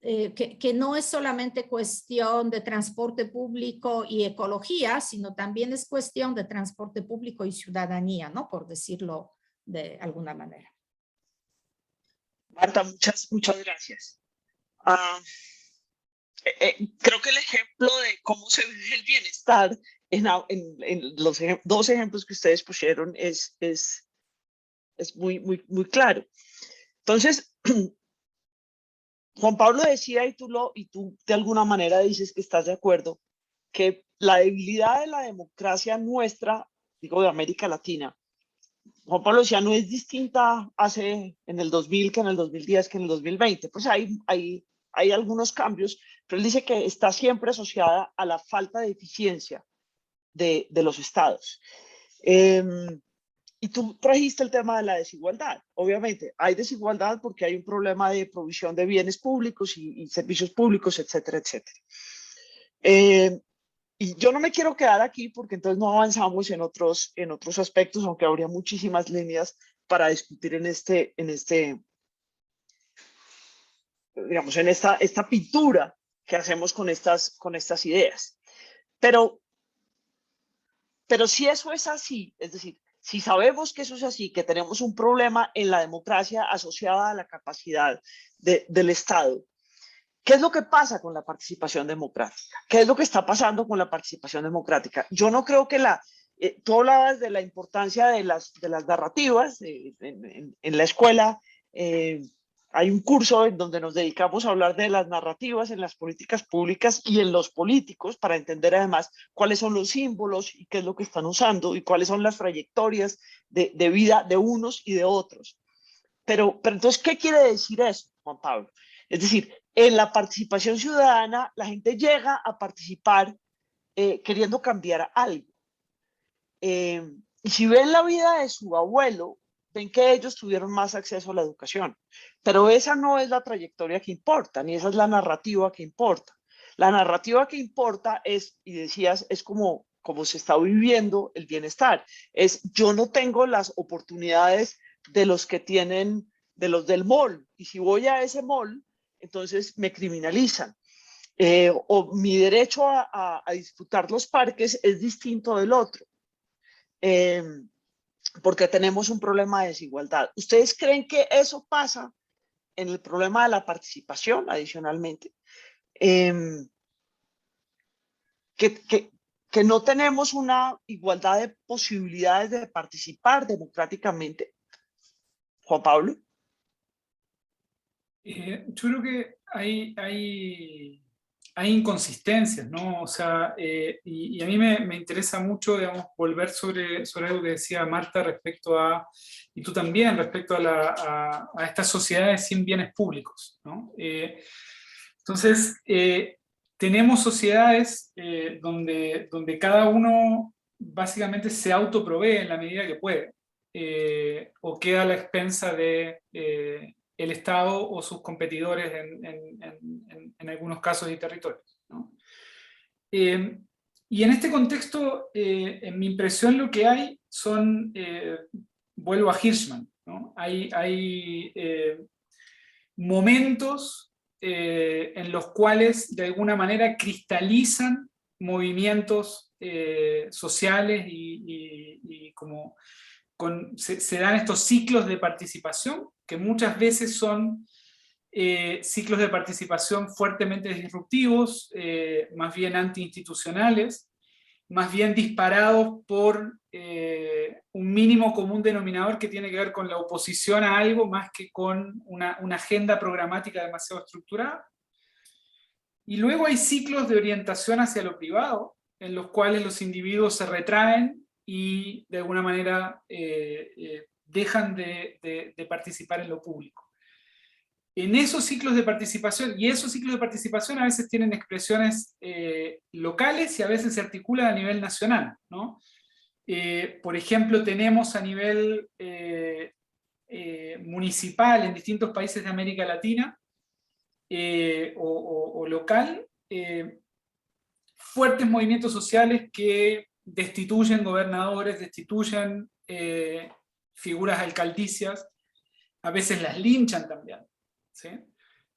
que no es solamente cuestión de transporte público y ecología, sino también es cuestión de transporte público y ciudadanía, ¿no?, por decirlo de alguna manera. Marta, muchas gracias. Creo que el ejemplo de cómo se vive el bienestar en los dos ejemplos que ustedes pusieron es muy claro. Entonces, Juan Pablo decía, y tú de alguna manera dices que estás de acuerdo, que la debilidad de la democracia nuestra, digo de América Latina, Juan Pablo decía, no es distinta en el 2000 que en el 2010 que en el 2020. Pues hay algunos cambios, pero él dice que está siempre asociada a la falta de eficiencia de los estados. Y tú trajiste el tema de la desigualdad. Obviamente, hay desigualdad porque hay un problema de provisión de bienes públicos y servicios públicos, etcétera, etcétera. Y yo no me quiero quedar aquí porque entonces no avanzamos en otros aspectos, aunque habría muchísimas líneas para discutir digamos, en esta pintura que hacemos con estas ideas. Pero si eso es así, es decir, si sabemos que eso es así, que tenemos un problema en la democracia asociada a la capacidad del Estado, ¿qué es lo que pasa con la participación democrática? ¿Qué es lo que está pasando con la participación democrática? Yo no creo que tú hablabas de la importancia de las narrativas en la escuela. Hay un curso en donde nos dedicamos a hablar de las narrativas en las políticas públicas y en los políticos para entender además cuáles son los símbolos y qué es lo que están usando y cuáles son las trayectorias de vida de unos y de otros. Pero entonces, ¿qué quiere decir eso, Juan Pablo? Es decir, en la participación ciudadana, la gente llega a participar queriendo cambiar algo. Y si ven la vida de su abuelo, ven que ellos tuvieron más acceso a la educación. Pero esa no es la trayectoria que importa, ni esa es la narrativa que importa. La narrativa que importa es, y decías, es como se está viviendo el bienestar. Es, yo no tengo las oportunidades de los que tienen, de los del mall. Y si voy a ese mall, entonces me criminalizan. O mi derecho a disfrutar los parques es distinto del otro. Porque tenemos un problema de desigualdad. ¿Ustedes creen que eso pasa en el problema de la participación adicionalmente? Que no tenemos una igualdad de posibilidades de participar democráticamente. Juan Pablo. Yo creo que hay inconsistencias, ¿no? O sea, y a mí me interesa mucho, digamos, volver sobre algo que decía Marta respecto a, y tú también, respecto a estas sociedades sin bienes públicos, ¿no? Entonces, tenemos sociedades donde cada uno básicamente se autoprovee en la medida que puede, o queda a la expensa de el Estado o sus competidores en algunos casos y territorios, ¿no? Y en este contexto, en mi impresión lo que hay son, vuelvo a Hirschman, ¿no? Hay momentos en los cuales de alguna manera cristalizan movimientos sociales y como se dan estos ciclos de participación que muchas veces son ciclos de participación fuertemente disruptivos, más bien antiinstitucionales, más bien disparados por un mínimo común denominador que tiene que ver con la oposición a algo más que con una agenda programática demasiado estructurada. Y luego hay ciclos de orientación hacia lo privado, en los cuales los individuos se retraen y de alguna manera dejan de participar en lo público. En esos ciclos de participación, y esos ciclos de participación a veces tienen expresiones locales y a veces se articulan a nivel nacional, ¿no? Por ejemplo, tenemos a nivel municipal en distintos países de América Latina o local, fuertes movimientos sociales que destituyen gobernadores, destituyen figuras alcaldicias, a veces las linchan también, ¿sí?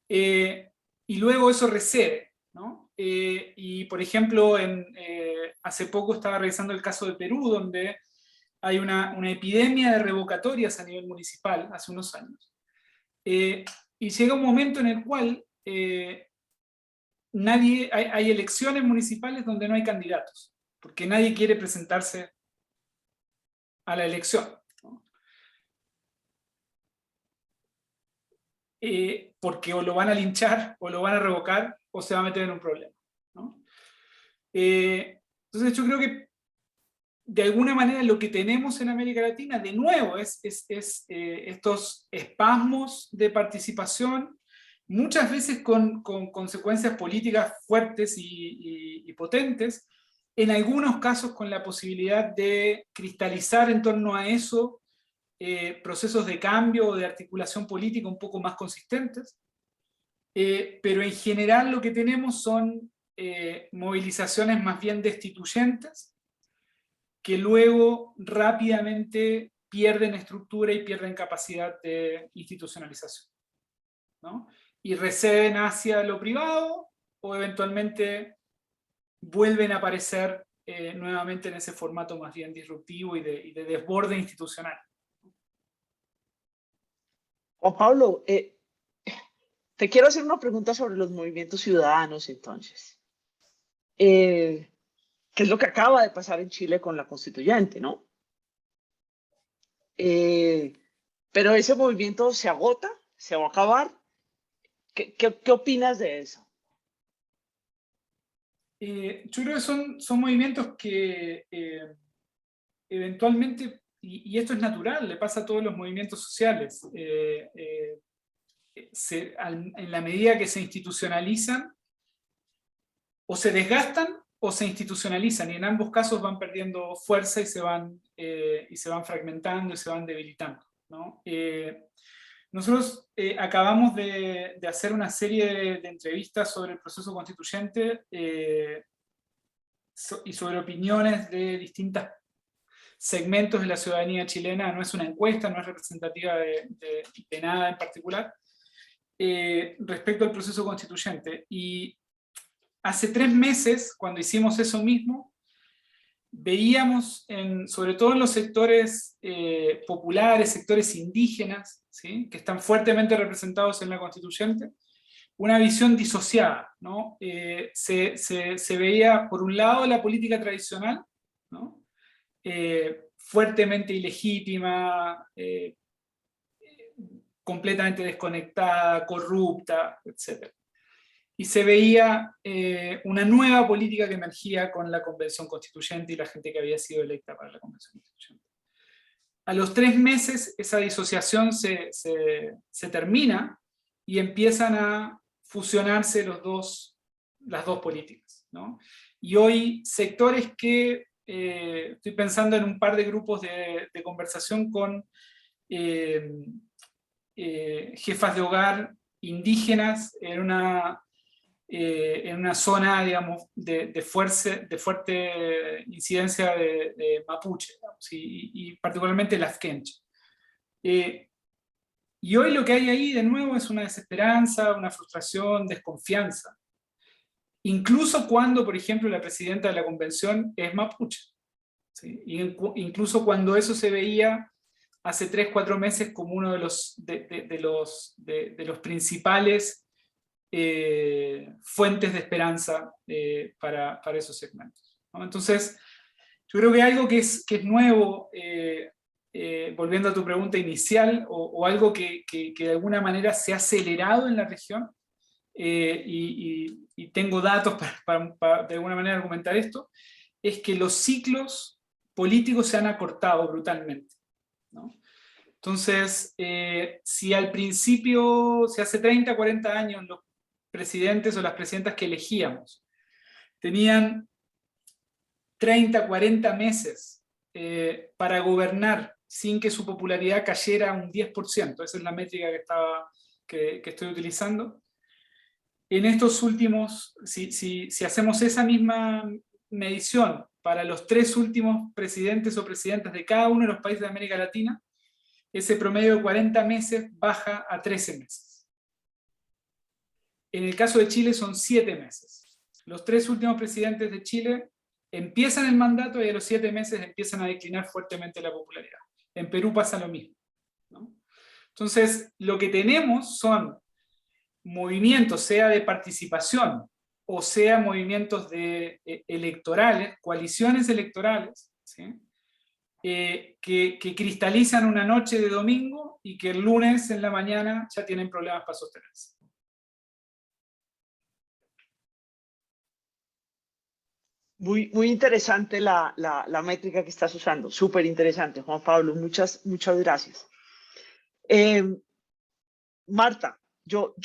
Y luego eso recede, ¿no? Y por ejemplo, hace poco estaba revisando el caso de Perú, donde hay una epidemia de revocatorias a nivel municipal, hace unos años. Y llega un momento en el cual hay elecciones municipales donde no hay candidatos, porque nadie quiere presentarse a la elección, ¿no? Porque o lo van a linchar, o lo van a revocar, o se va a meter en un problema, ¿no? Entonces yo creo que de alguna manera lo que tenemos en América Latina, de nuevo, es estos espasmos de participación, muchas veces con consecuencias políticas fuertes y potentes, en algunos casos con la posibilidad de cristalizar en torno a eso procesos de cambio o de articulación política un poco más consistentes, pero en general lo que tenemos son movilizaciones más bien destituyentes, que luego rápidamente pierden estructura y pierden capacidad de institucionalización, ¿no? Y receden hacia lo privado o eventualmente vuelven a aparecer nuevamente en ese formato más bien disruptivo y de desborde institucional. Juan Pablo, te quiero hacer una pregunta sobre los movimientos ciudadanos entonces. ¿Qué es lo que acaba de pasar en Chile con la constituyente, no? Pero ese movimiento se agota, se va a acabar. ¿Qué opinas de eso? Yo creo que son movimientos que eventualmente, y esto es natural, le pasa a todos los movimientos sociales, en la medida que se institucionalizan, o se desgastan o se institucionalizan, y en ambos casos van perdiendo fuerza y se van fragmentando y se van debilitando, ¿no? Nosotros acabamos de hacer una serie de entrevistas sobre el proceso constituyente y sobre opiniones de distintos segmentos de la ciudadanía chilena. No es una encuesta, no es representativa de nada en particular, respecto al proceso constituyente. Y hace 3 meses, cuando hicimos eso mismo, veíamos, sobre todo en los sectores populares, sectores indígenas, ¿sí?, que están fuertemente representados en la constituyente, una visión disociada, ¿no? Se veía, por un lado, la política tradicional, ¿no?, fuertemente ilegítima, completamente desconectada, corrupta, etc. Y se veía una nueva política que emergía con la Convención Constituyente y la gente que había sido electa para la Convención Constituyente. A los 3 meses esa disociación se termina y empiezan a fusionarse las dos políticas, ¿no? Y hoy sectores que, estoy pensando en un par de grupos de conversación con jefas de hogar indígenas en una zona, digamos, de fuerte incidencia de mapuche, digamos, y particularmente las quenche. Y hoy lo que hay ahí, de nuevo, es una desesperanza, una frustración, desconfianza. Incluso cuando, por ejemplo, la presidenta de la convención es mapuche, ¿sí? Incluso cuando eso se veía hace 3 o 4 meses como uno de los principales fuentes de esperanza para esos segmentos, ¿no? Entonces, yo creo que algo que es nuevo, volviendo a tu pregunta inicial, o algo que de alguna manera se ha acelerado en la región, y tengo datos para de alguna manera argumentar esto, es que los ciclos políticos se han acortado brutalmente, ¿no? Entonces, si al principio, si hace 30, 40 años los presidentes o las presidentas que elegíamos tenían 30, 40 meses para gobernar sin que su popularidad cayera un 10%, esa es la métrica que estoy utilizando, en estos últimos, si hacemos esa misma medición para los 3 últimos presidentes o presidentas de cada uno de los países de América Latina, ese promedio de 40 meses baja a 13 meses. En el caso de Chile son 7 meses. Los 3 últimos presidentes de Chile empiezan el mandato y a los 7 meses empiezan a declinar fuertemente la popularidad. En Perú pasa lo mismo, ¿no? Entonces, lo que tenemos son movimientos, sea de participación o sea movimientos electorales, coaliciones electorales, ¿sí?, que cristalizan una noche de domingo y que el lunes en la mañana ya tienen problemas para sostenerse. Muy interesante la métrica que estás usando, súper interesante, Juan Pablo, muchas gracias. Marta, yo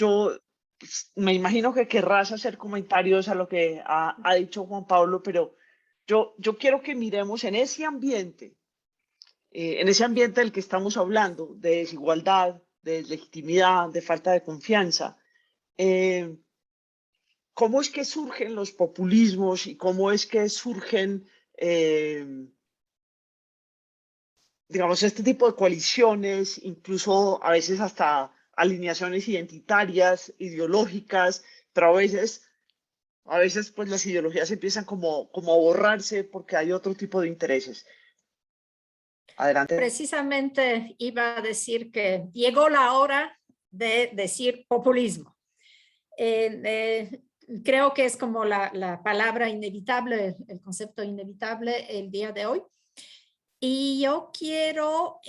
me imagino que querrás hacer comentarios a lo que ha dicho Juan Pablo, pero yo quiero que miremos en ese ambiente del que estamos hablando, de desigualdad, de legitimidad, de falta de confianza. ¿Cómo es que surgen los populismos y cómo es que surgen, digamos, este tipo de coaliciones, incluso a veces hasta alineaciones identitarias, ideológicas, pero a veces pues las ideologías empiezan como a borrarse porque hay otro tipo de intereses? Adelante. Precisamente iba a decir que llegó la hora de decir populismo. Creo que es como la palabra inevitable, el concepto inevitable el día de hoy. Y yo quiero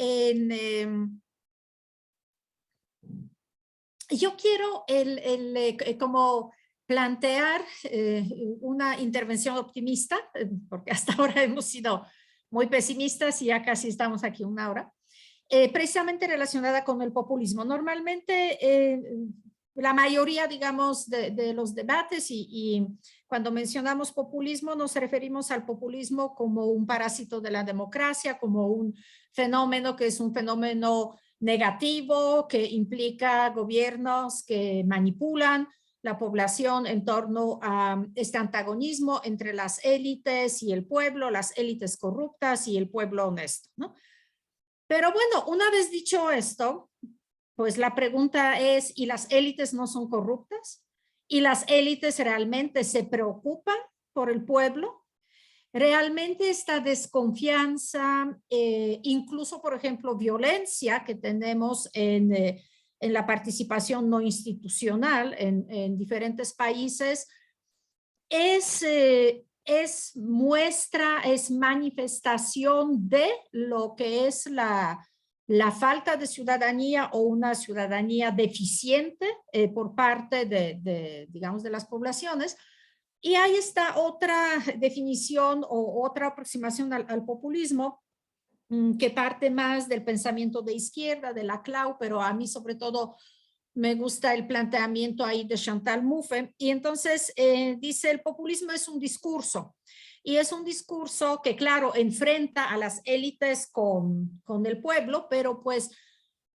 como plantear una intervención optimista, porque hasta ahora hemos sido muy pesimistas y ya casi estamos aquí una hora, precisamente relacionada con el populismo. Normalmente la mayoría, digamos, de los debates y cuando mencionamos populismo nos referimos al populismo como un parásito de la democracia, como un fenómeno que es un fenómeno negativo, que implica gobiernos que manipulan la población en torno a este antagonismo entre las élites y el pueblo, las élites corruptas y el pueblo honesto, ¿no? Pero bueno, una vez dicho esto, pues la pregunta es, ¿y las élites no son corruptas? ¿Y las élites realmente se preocupan por el pueblo? Realmente esta desconfianza, incluso por ejemplo violencia que tenemos en la participación no institucional en diferentes países, es muestra, es manifestación de lo que es la falta de ciudadanía o una ciudadanía deficiente por parte digamos, de las poblaciones. Y ahí está otra definición o otra aproximación al populismo que parte más del pensamiento de izquierda, de Laclau, pero a mí sobre todo me gusta el planteamiento ahí de Chantal Mouffe. Y entonces dice, el populismo es un discurso. Y es un discurso que, claro, enfrenta a las élites con el pueblo, pero pues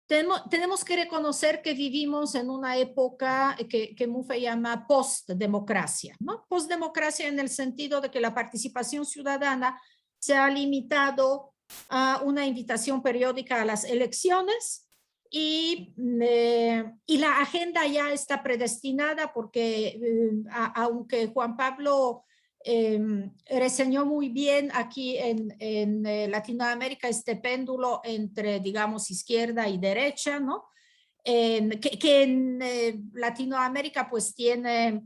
tenemos que reconocer que vivimos en una época que Mouffe llama postdemocracia, ¿no? Postdemocracia en el sentido de que la participación ciudadana se ha limitado a una invitación periódica a las elecciones y la agenda ya está predestinada porque aunque Juan Pablo reseñó muy bien aquí en Latinoamérica este péndulo entre, digamos, izquierda y derecha, ¿no? Que en Latinoamérica pues tiene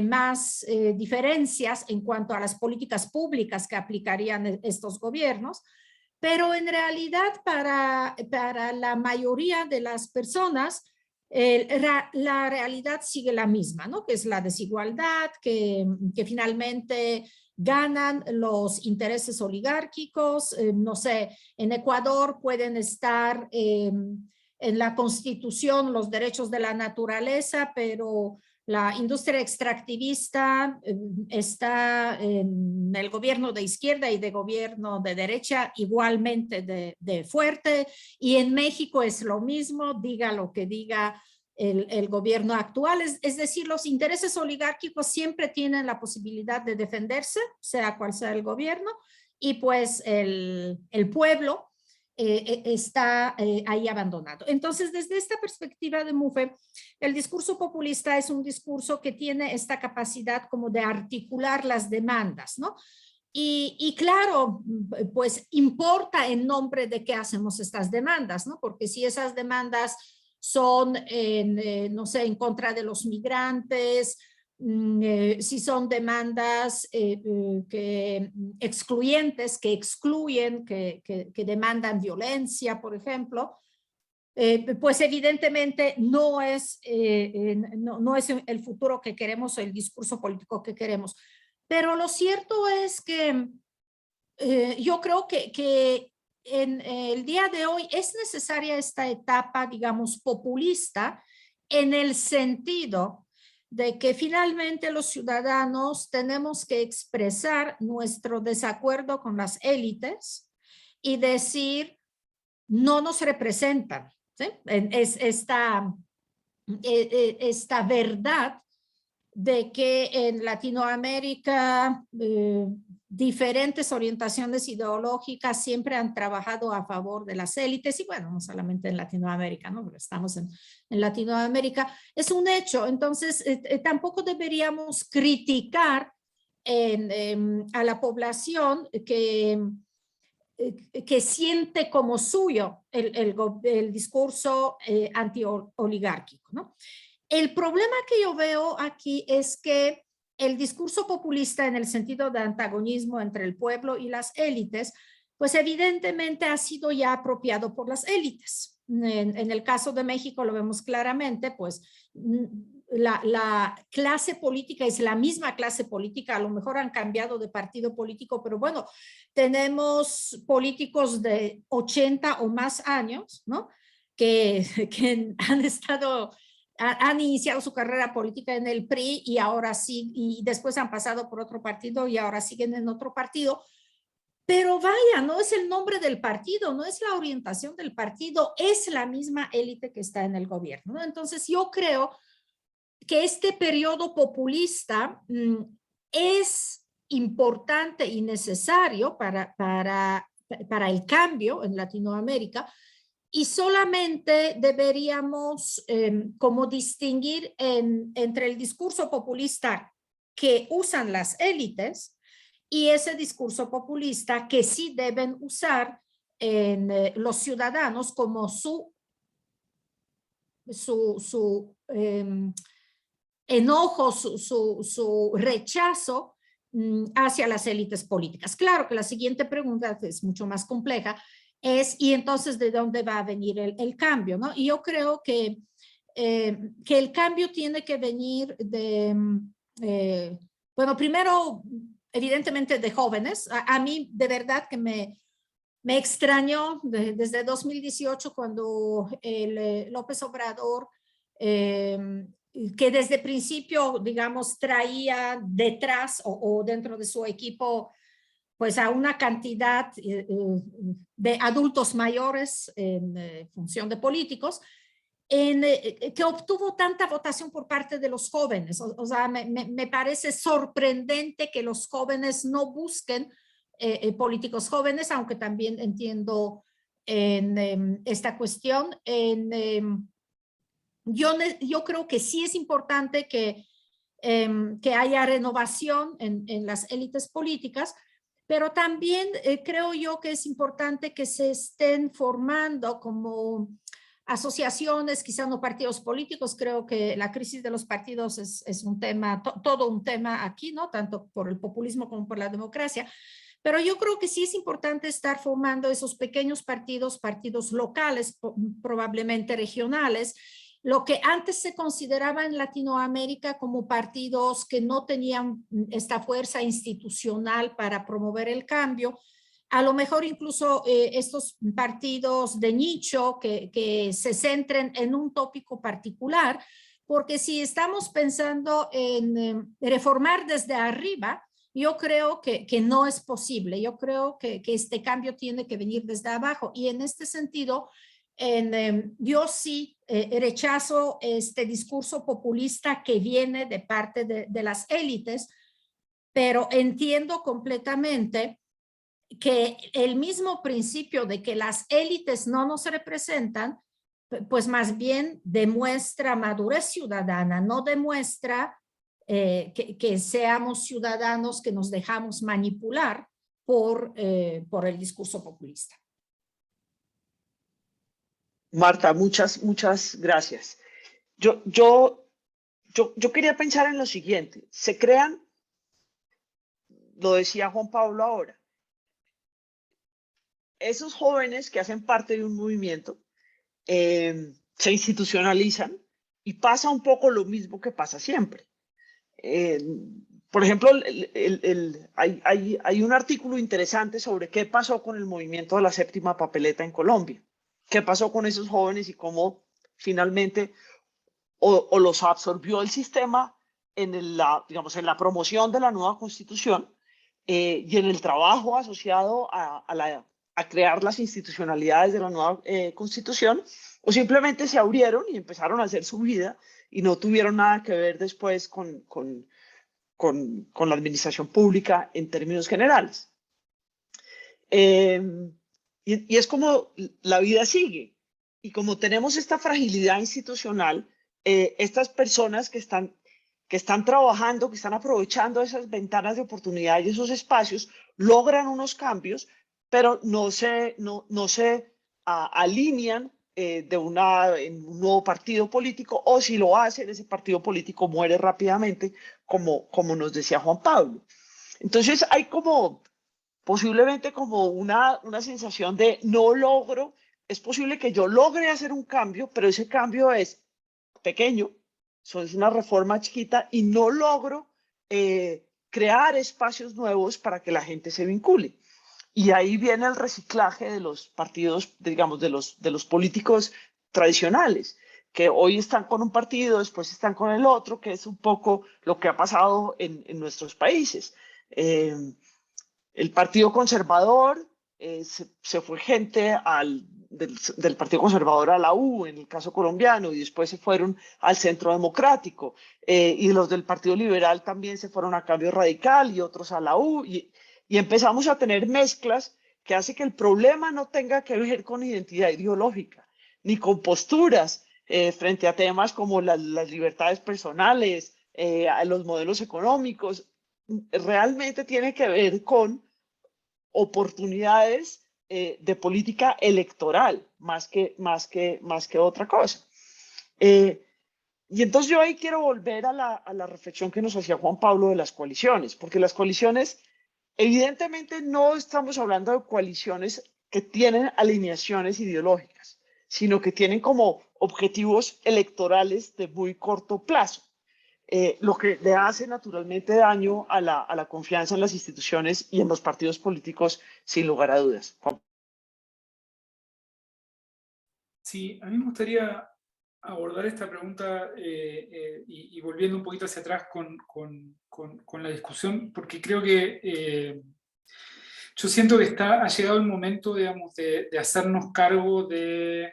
más diferencias en cuanto a las políticas públicas que aplicarían estos gobiernos, pero en realidad para la mayoría de las personas la realidad sigue la misma, ¿no? Que es la desigualdad, que finalmente ganan los intereses oligárquicos. No sé, en Ecuador pueden estar en la Constitución los derechos de la naturaleza, pero la industria extractivista está en el gobierno de izquierda y de gobierno de derecha igualmente de fuerte, y en México es lo mismo, diga lo que diga el gobierno actual, es decir, los intereses oligárquicos siempre tienen la posibilidad de defenderse, sea cual sea el gobierno, y pues el pueblo está ahí abandonado. Entonces, desde esta perspectiva de Mouffe, el discurso populista es un discurso que tiene esta capacidad como de articular las demandas, ¿no? Y claro, pues importa en nombre de qué hacemos estas demandas, ¿no? Porque si esas demandas son, no sé, en contra de los migrantes, si son demandas que excluyentes, que excluyen, que demandan violencia, por ejemplo, pues evidentemente no es el futuro que queremos o el discurso político que queremos. Pero lo cierto es que yo creo que en el día de hoy es necesaria esta etapa, digamos, populista, en el sentido de que finalmente los ciudadanos tenemos que expresar nuestro desacuerdo con las élites y decir, no nos representan, ¿sí? Es esta verdad de que en Latinoamérica diferentes orientaciones ideológicas siempre han trabajado a favor de las élites, y bueno, no solamente en Latinoamérica, ¿no? Pero estamos en Latinoamérica, es un hecho. Entonces tampoco deberíamos criticar a la población que siente como suyo el discurso anti-oligárquico, ¿no? El problema que yo veo aquí es que el discurso populista en el sentido de antagonismo entre el pueblo y las élites, pues evidentemente ha sido ya apropiado por las élites. En el caso de México lo vemos claramente, pues la clase política es la misma clase política, a lo mejor han cambiado de partido político, pero bueno, tenemos políticos de 80 o más años, ¿no? Que han iniciado su carrera política en el PRI y ahora sí, y después han pasado por otro partido y ahora siguen en otro partido. Pero vaya, no es el nombre del partido, no es la orientación del partido, es la misma élite que está en el gobierno, ¿no? Entonces yo creo que este periodo populista es importante y necesario para el cambio en Latinoamérica, y solamente deberíamos como distinguir entre el discurso populista que usan las élites y ese discurso populista que sí deben usar los ciudadanos como su enojo, su rechazo hacia las élites políticas. Claro que la siguiente pregunta es mucho más compleja, ¿y entonces de dónde va a venir el cambio? ¿No? Y yo creo que el cambio tiene que venir bueno, primero, evidentemente de jóvenes. A mí de verdad que me extrañó desde 2018 cuando López Obrador, que desde el principio, digamos, traía detrás o dentro de su equipo, pues a una cantidad de adultos mayores en función de políticos, que obtuvo tanta votación por parte de los jóvenes. O sea, me parece sorprendente que los jóvenes no busquen políticos jóvenes, aunque también entiendo en esta cuestión. Yo creo que sí es importante que haya renovación en las élites políticas, pero también creo yo que es importante que se estén formando como asociaciones, quizás no partidos políticos. Creo que la crisis de los partidos es un tema, todo un tema aquí, ¿no? Tanto por el populismo como por la democracia. Pero yo creo que sí es importante estar formando esos pequeños partidos, partidos locales, probablemente regionales, lo que antes se consideraba en Latinoamérica como partidos que no tenían esta fuerza institucional para promover el cambio. A lo mejor incluso estos partidos de nicho que se centren en un tópico particular, porque si estamos pensando en reformar desde arriba, yo creo que no es posible. Yo creo que este cambio tiene que venir desde abajo, y en este sentido yo sí rechazo este discurso populista que viene de parte de las élites, pero entiendo completamente que el mismo principio de que las élites no nos representan, pues más bien demuestra madurez ciudadana, no demuestra que seamos ciudadanos que nos dejamos manipular por el discurso populista. Marta, muchas gracias. Yo quería pensar en lo siguiente. Se crean, lo decía Juan Pablo ahora, esos jóvenes que hacen parte de un movimiento se institucionalizan y pasa un poco lo mismo que pasa siempre. Por ejemplo, hay un artículo interesante sobre qué pasó con el movimiento de la séptima papeleta en Colombia. ¿Qué pasó con esos jóvenes y cómo finalmente o los absorbió el sistema digamos, en la promoción de la nueva constitución y en el trabajo asociado a crear las institucionalidades de la nueva constitución, o simplemente se abrieron y empezaron a hacer su vida y no tuvieron nada que ver después con la administración pública en términos generales? Y es como la vida sigue. Y como tenemos esta fragilidad institucional, estas personas que están trabajando, que están aprovechando esas ventanas de oportunidad y esos espacios, logran unos cambios, pero no se alinean en un nuevo partido político, o si lo hacen, ese partido político muere rápidamente, como nos decía Juan Pablo. Entonces hay posiblemente como una sensación de no logro. Es posible que yo logre hacer un cambio, pero ese cambio es pequeño, es una reforma chiquita y no logro crear espacios nuevos para que la gente se vincule. Y ahí viene el reciclaje de los partidos, digamos, de los políticos tradicionales, que hoy están con un partido, después están con el otro, que es un poco lo que ha pasado en nuestros países. El Partido Conservador, se fue gente del Partido Conservador a la U, en el caso colombiano, y después se fueron al Centro Democrático, y los del Partido Liberal también se fueron a Cambio Radical y otros a la U, y empezamos a tener mezclas que hace que el problema no tenga que ver con identidad ideológica, ni con posturas frente a temas como las libertades personales, a los modelos económicos. Realmente tiene que ver con oportunidades de política electoral, más que otra cosa. Y entonces yo ahí quiero volver a la reflexión que nos hacía Juan Pablo de las coaliciones, porque las coaliciones, evidentemente no estamos hablando de coaliciones que tienen alineaciones ideológicas, sino que tienen como objetivos electorales de muy corto plazo. Lo que le hace naturalmente daño a la confianza en las instituciones y en los partidos políticos, sin lugar a dudas. Sí, a mí me gustaría abordar esta pregunta y volviendo un poquito hacia atrás con la discusión, porque creo que yo siento que ha llegado el momento, digamos, de hacernos cargo de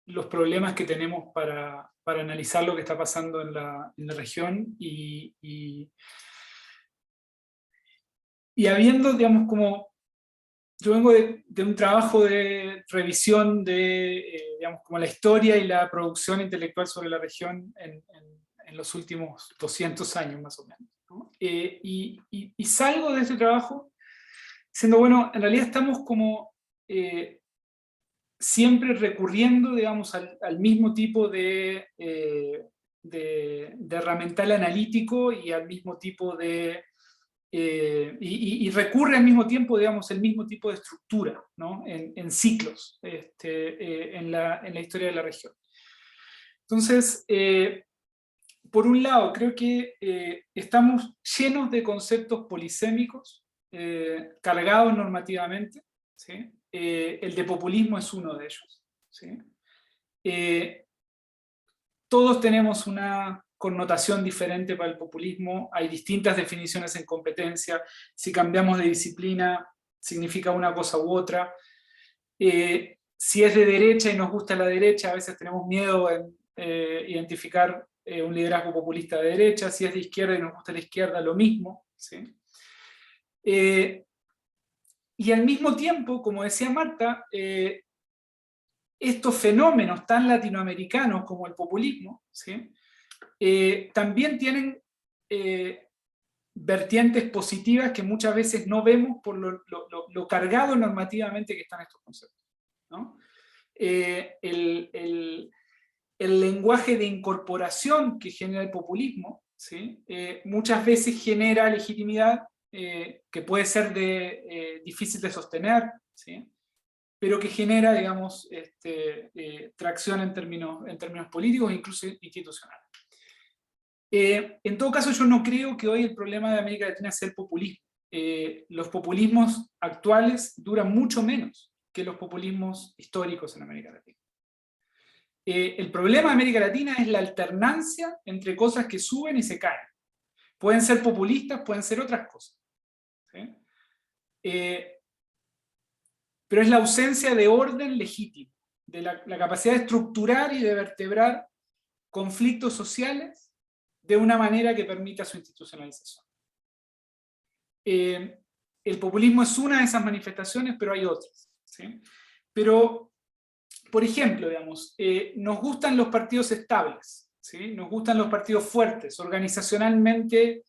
los problemas que tenemos para analizar lo que está pasando en la región y habiendo, digamos, como yo vengo de un trabajo de revisión de, digamos, como la historia y la producción intelectual sobre la región en los últimos 200 años más o menos, ¿no? Y salgo de ese trabajo diciendo, bueno, en realidad estamos como siempre recurriendo, digamos, al mismo tipo de herramental analítico y al mismo tipo de y recurre al mismo tiempo, digamos, el mismo tipo de estructura, ¿no? En ciclos en la historia de la región. Entonces, por un lado, creo que estamos llenos de conceptos polisémicos, cargados normativamente, ¿sí? El de populismo es uno de ellos, ¿sí? Todos tenemos una connotación diferente para el populismo, hay distintas definiciones en competencia, si cambiamos de disciplina significa una cosa u otra, si es de derecha y nos gusta la derecha, a veces tenemos miedo en identificar un liderazgo populista de derecha, si es de izquierda y nos gusta la izquierda, lo mismo, ¿sí? Y al mismo tiempo, como decía Marta, estos fenómenos tan latinoamericanos como el populismo, ¿sí? También tienen vertientes positivas que muchas veces no vemos por lo cargado normativamente que están estos conceptos, ¿no? El lenguaje de incorporación que genera el populismo, ¿sí? Muchas veces genera legitimidad que puede ser difícil de sostener, ¿sí? Pero que genera, digamos, tracción en términos políticos e incluso institucionales. En todo caso, yo no creo que hoy el problema de América Latina sea el populismo. Los populismos actuales duran mucho menos que los populismos históricos en América Latina. El problema de América Latina es la alternancia entre cosas que suben y se caen. Pueden ser populistas, pueden ser otras cosas, ¿sí? Pero es la ausencia de orden legítimo, de la capacidad de estructurar y de vertebrar conflictos sociales de una manera que permita su institucionalización. El populismo es una de esas manifestaciones, pero hay otras, ¿sí? Pero, por ejemplo, digamos, nos gustan los partidos estables, ¿sí? Nos gustan los partidos fuertes, organizacionalmente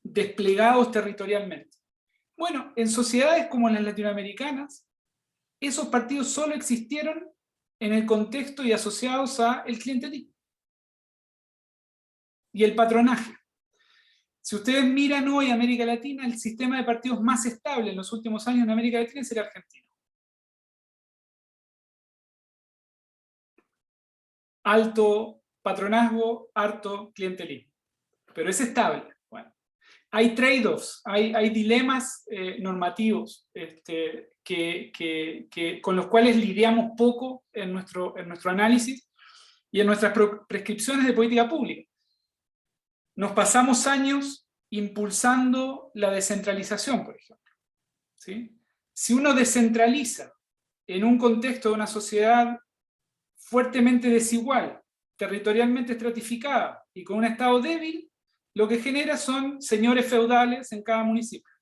desplegados territorialmente. Bueno, en sociedades como las latinoamericanas, esos partidos solo existieron en el contexto y asociados al clientelismo y el patronaje. Si ustedes miran hoy América Latina, el sistema de partidos más estable en los últimos años en América Latina es el argentino. Alto patronazgo, harto clientelismo. Pero es estable. Bueno, hay trade-offs, hay dilemas normativos con los cuales lidiamos poco en nuestro análisis y en nuestras prescripciones de política pública. Nos pasamos años impulsando la descentralización, por ejemplo, ¿sí? Si uno descentraliza en un contexto de una sociedad fuertemente desigual, territorialmente estratificada y con un Estado débil, lo que genera son señores feudales en cada municipio,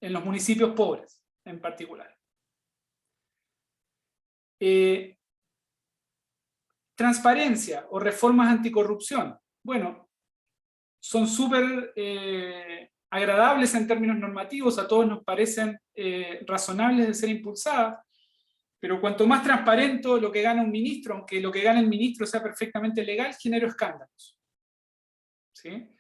en los municipios pobres en particular. Transparencia o reformas anticorrupción. Bueno, son súper agradables en términos normativos, a todos nos parecen razonables de ser impulsadas, pero cuanto más transparente lo que gana un ministro, aunque lo que gana el ministro sea perfectamente legal, genera escándalos, ¿sí?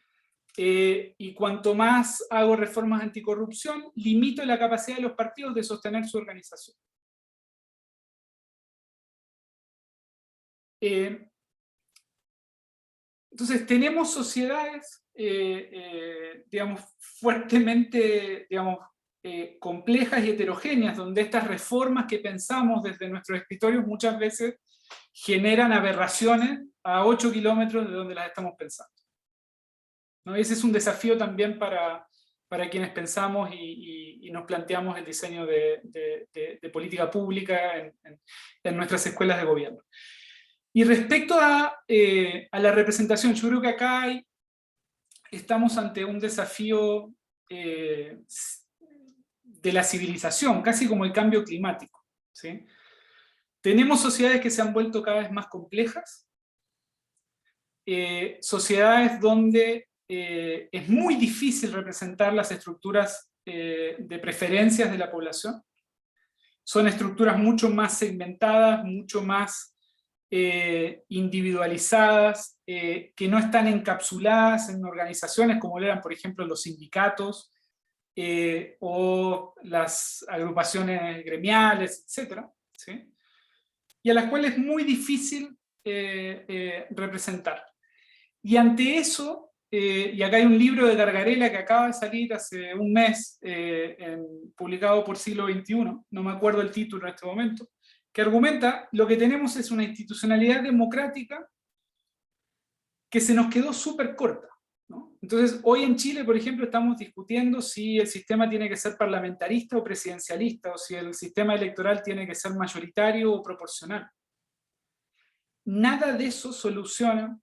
Y cuanto más hago reformas anticorrupción, limito la capacidad de los partidos de sostener su organización. Entonces tenemos sociedades, digamos, fuertemente, digamos, complejas y heterogéneas, donde estas reformas que pensamos desde nuestros escritorios muchas veces generan aberraciones a 8 kilómetros de donde las estamos pensando, ¿no? Ese es un desafío también para quienes pensamos y nos planteamos el diseño de política pública en nuestras escuelas de gobierno. Y respecto a la representación, yo creo que acá estamos ante un desafío de la civilización, casi como el cambio climático, ¿sí? Tenemos sociedades que se han vuelto cada vez más complejas, sociedades donde es muy difícil representar las estructuras de preferencias de la población. Son estructuras mucho más segmentadas, mucho más individualizadas, que no están encapsuladas en organizaciones como eran, por ejemplo, los sindicatos o las agrupaciones gremiales, etc., ¿sí? Y a las cuales es muy difícil representar. Y ante eso, y acá hay un libro de Gargarella que acaba de salir hace un mes, publicado por Siglo XXI, no me acuerdo el título en este momento, que argumenta lo que tenemos es una institucionalidad democrática que se nos quedó súper corta, ¿no? Entonces, hoy en Chile, por ejemplo, estamos discutiendo si el sistema tiene que ser parlamentarista o presidencialista, o si el sistema electoral tiene que ser mayoritario o proporcional. Nada de eso soluciona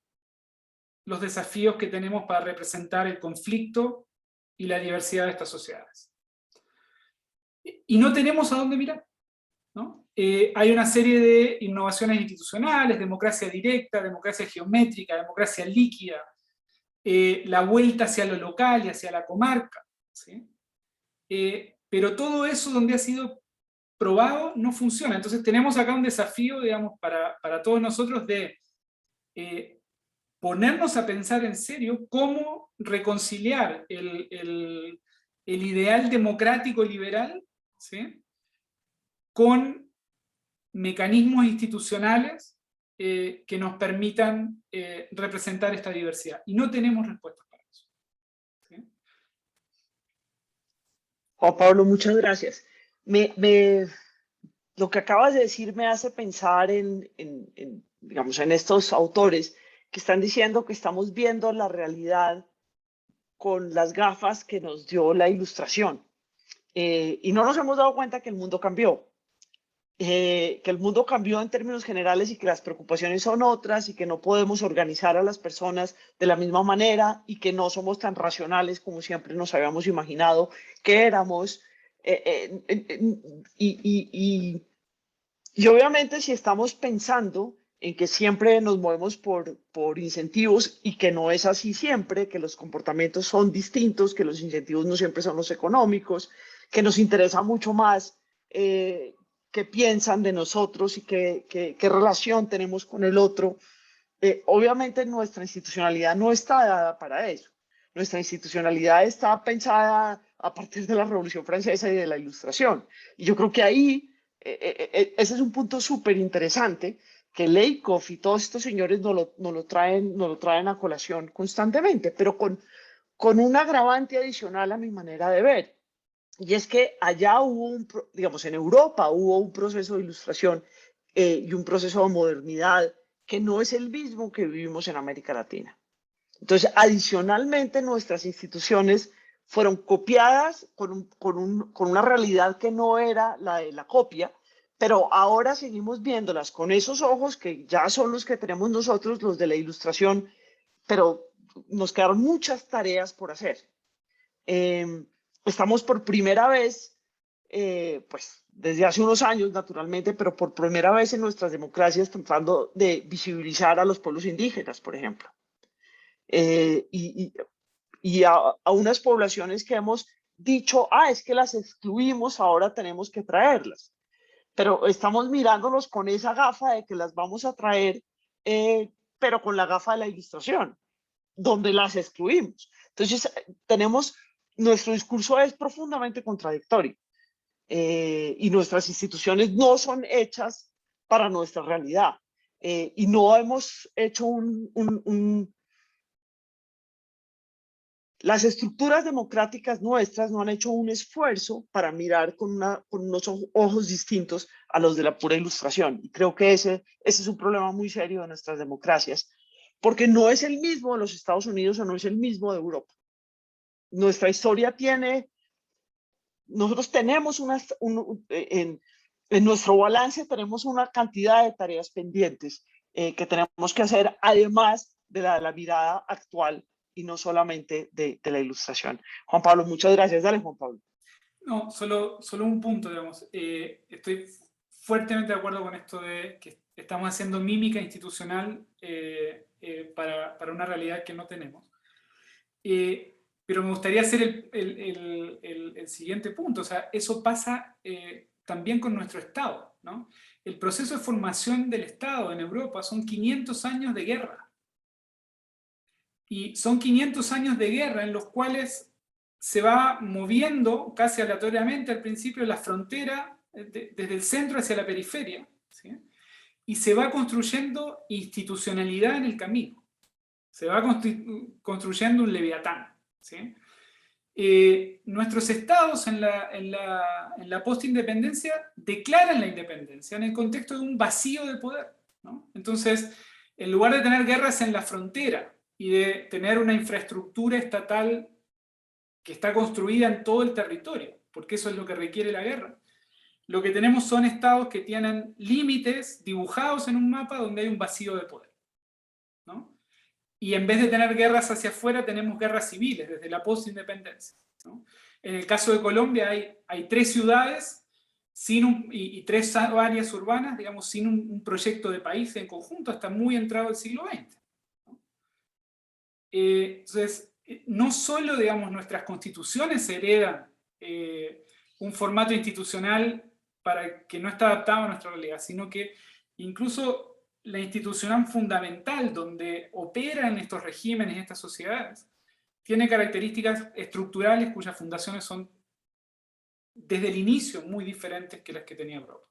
los desafíos que tenemos para representar el conflicto y la diversidad de estas sociedades. Y no tenemos a dónde mirar, ¿no? Hay una serie de innovaciones institucionales, democracia directa, democracia geométrica, democracia líquida, la vuelta hacia lo local y hacia la comarca, ¿sí? Pero todo eso donde ha sido probado no funciona. Entonces tenemos acá un desafío, digamos, para todos nosotros de ponernos a pensar en serio cómo reconciliar el ideal democrático liberal, ¿sí?, con mecanismos institucionales que nos permitan representar esta diversidad. Y no tenemos respuestas para eso. ¿Sí? Juan Pablo, muchas gracias. Lo que acabas de decir me hace pensar digamos, en estos autores que están diciendo que estamos viendo la realidad con las gafas que nos dio la ilustración. Y no nos hemos dado cuenta que el mundo cambió. Que el mundo cambió en términos generales y que las preocupaciones son otras y que no podemos organizar a las personas de la misma manera y que no somos tan racionales como siempre nos habíamos imaginado que éramos. Y obviamente si estamos pensando en que siempre nos movemos por incentivos y que no es así siempre, que los comportamientos son distintos, que los incentivos no siempre son los económicos, que nos interesa mucho más qué piensan de nosotros y qué relación tenemos con el otro. Obviamente nuestra institucionalidad no está dada para eso. Nuestra institucionalidad está pensada a partir de la Revolución Francesa y de la Ilustración. Y yo creo que ahí ese es un punto súper interesante que Lakoff y todos estos señores nos lo traen a colación constantemente, pero con un agravante adicional a mi manera de ver. Y es que allá hubo, digamos, en Europa hubo un proceso de ilustración y un proceso de modernidad que no es el mismo que vivimos en América Latina. Entonces, adicionalmente, nuestras instituciones fueron copiadas con una realidad que no era la de la copia, pero ahora seguimos viéndolas con esos ojos que ya son los que tenemos nosotros, los de la ilustración, pero nos quedaron muchas tareas por hacer. Estamos por primera vez, pues desde hace unos años naturalmente, pero por primera vez en nuestras democracias tratando de visibilizar a los pueblos indígenas, por ejemplo. Y a unas poblaciones que hemos dicho, es que las excluimos, ahora tenemos que traerlas. Pero estamos mirándolos con esa gafa de que las vamos a traer, pero con la gafa de la ilustración, donde las excluimos. Entonces, nuestro discurso es profundamente contradictorio y nuestras instituciones no son hechas para nuestra realidad y no hemos hecho las estructuras democráticas nuestras no han hecho un esfuerzo para mirar con unos ojos distintos a los de la pura ilustración. Y creo que ese es un problema muy serio de nuestras democracias, porque no es el mismo de los Estados Unidos o no es el mismo de Europa. Nuestra historia nosotros tenemos en nuestro balance tenemos una cantidad de tareas pendientes que tenemos que hacer, además de la mirada actual y no solamente de la ilustración. Juan Pablo, muchas gracias. Dale, Juan Pablo. No, solo un punto, digamos. Estoy fuertemente de acuerdo con esto de que estamos haciendo mímica institucional para una realidad que no tenemos. Pero me gustaría hacer el siguiente punto. O sea, eso pasa también con nuestro Estado, ¿no? El proceso de formación del Estado en Europa son 500 años de guerra. Y son 500 años de guerra en los cuales se va moviendo casi aleatoriamente al principio la frontera desde el centro hacia la periferia, ¿sí? Y se va construyendo institucionalidad en el camino. Se va construyendo un leviatán, ¿sí? Nuestros estados en la postindependencia declaran la independencia en el contexto de un vacío de poder, ¿no? Entonces, en lugar de tener guerras en la frontera y de tener una infraestructura estatal que está construida en todo el territorio, porque eso es lo que requiere la guerra, lo que tenemos son estados que tienen límites dibujados en un mapa donde hay un vacío de poder, ¿no? Y en vez de tener guerras hacia afuera, tenemos guerras civiles desde la postindependencia, ¿no? En el caso de Colombia hay 3 ciudades y 3 áreas urbanas, digamos, sin un proyecto de país en conjunto hasta muy entrado el siglo XX, ¿no? Entonces, no solo, digamos, nuestras constituciones heredan un formato institucional que no está adaptado a nuestra realidad, sino que incluso la institucional fundamental donde operan estos regímenes, estas sociedades, tiene características estructurales cuyas fundaciones son desde el inicio muy diferentes que las que tenía Europa.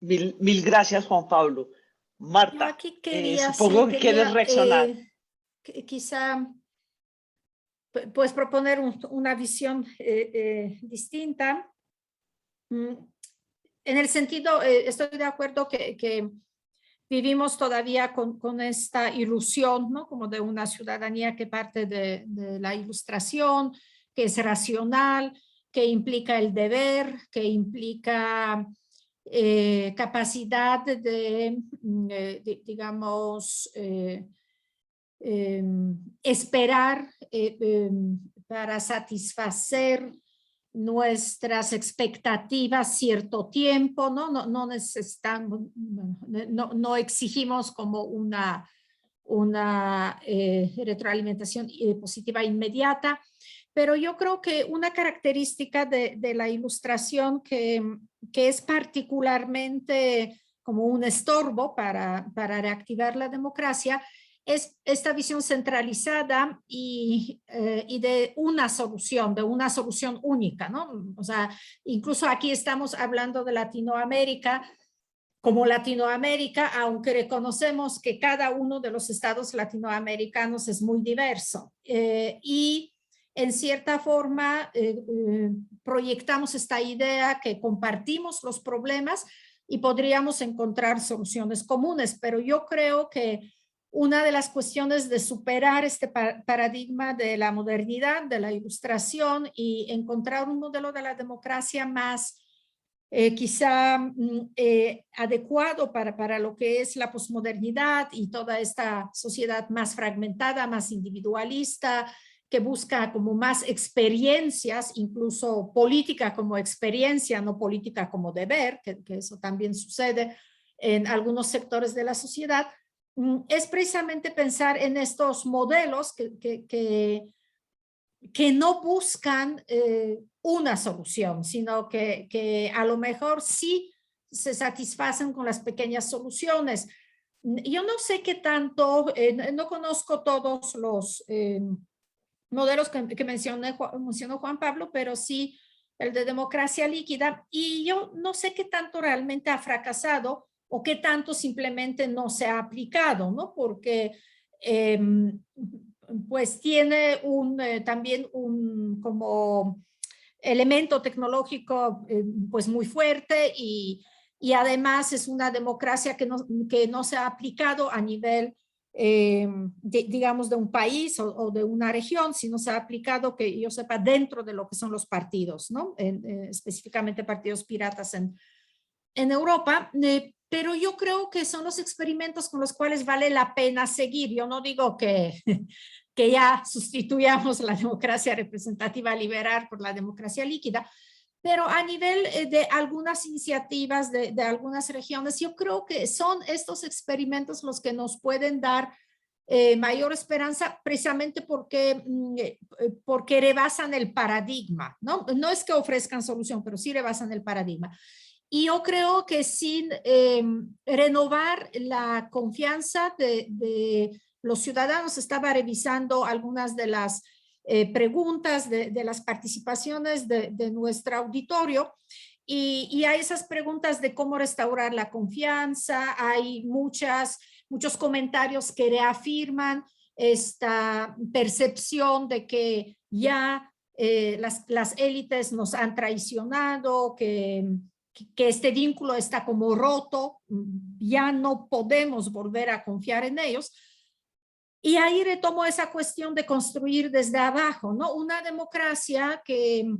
Mil gracias, Juan Pablo. Yo Marta, aquí quería, supongo sí, que quieres reaccionar. quizá pues proponer una visión distinta. En el sentido, estoy de acuerdo que vivimos todavía con esta ilusión, ¿no? Como de una ciudadanía que parte de la Ilustración, que es racional, que implica el deber, que implica capacidad de digamos, esperar para satisfacer nuestras expectativas cierto tiempo, ¿no? No necesitamos, no exigimos como una retroalimentación positiva inmediata, pero yo creo que una característica de la Ilustración que es particularmente como un estorbo para reactivar la democracia es esta visión centralizada y de una solución única, ¿no? O sea, incluso aquí estamos hablando de Latinoamérica, como Latinoamérica, aunque reconocemos que cada uno de los estados latinoamericanos es muy diverso. Y en cierta forma proyectamos esta idea que compartimos los problemas y podríamos encontrar soluciones comunes, pero yo creo que una de las cuestiones de superar este paradigma de la modernidad, de la Ilustración y encontrar un modelo de la democracia más quizá adecuado para lo que es la posmodernidad y toda esta sociedad más fragmentada, más individualista, que busca como más experiencias, incluso política como experiencia, no política como deber, que eso también sucede en algunos sectores de la sociedad, es precisamente pensar en estos modelos que no buscan una solución, sino que a lo mejor sí se satisfacen con las pequeñas soluciones. Yo no sé qué tanto, no conozco todos los modelos que mencionó Juan Pablo, pero sí el de democracia líquida, y yo no sé qué tanto realmente ha fracasado o qué tanto simplemente no se ha aplicado, ¿no? Porque pues tiene también un como elemento tecnológico pues muy fuerte y además es una democracia que no se ha aplicado a nivel digamos de un país o de una región, sino se ha aplicado, que yo sepa, dentro de lo que son los partidos, ¿no? Específicamente partidos piratas en Europa, pero yo creo que son los experimentos con los cuales vale la pena seguir. Yo no digo que ya sustituyamos la democracia representativa liberal por la democracia líquida, pero a nivel de algunas iniciativas de algunas regiones, yo creo que son estos experimentos los que nos pueden dar mayor esperanza, precisamente porque rebasan el paradigma, ¿no? No es que ofrezcan solución, pero sí rebasan el paradigma. Y yo creo que sin renovar la confianza de los ciudadanos, estaba revisando algunas de las preguntas de las participaciones de nuestro auditorio, y hay esas preguntas de cómo restaurar la confianza. Hay muchos comentarios que reafirman esta percepción de que ya las élites nos han traicionado, que este vínculo está como roto, ya no podemos volver a confiar en ellos. Y ahí retomo esa cuestión de construir desde abajo, ¿no? Una democracia que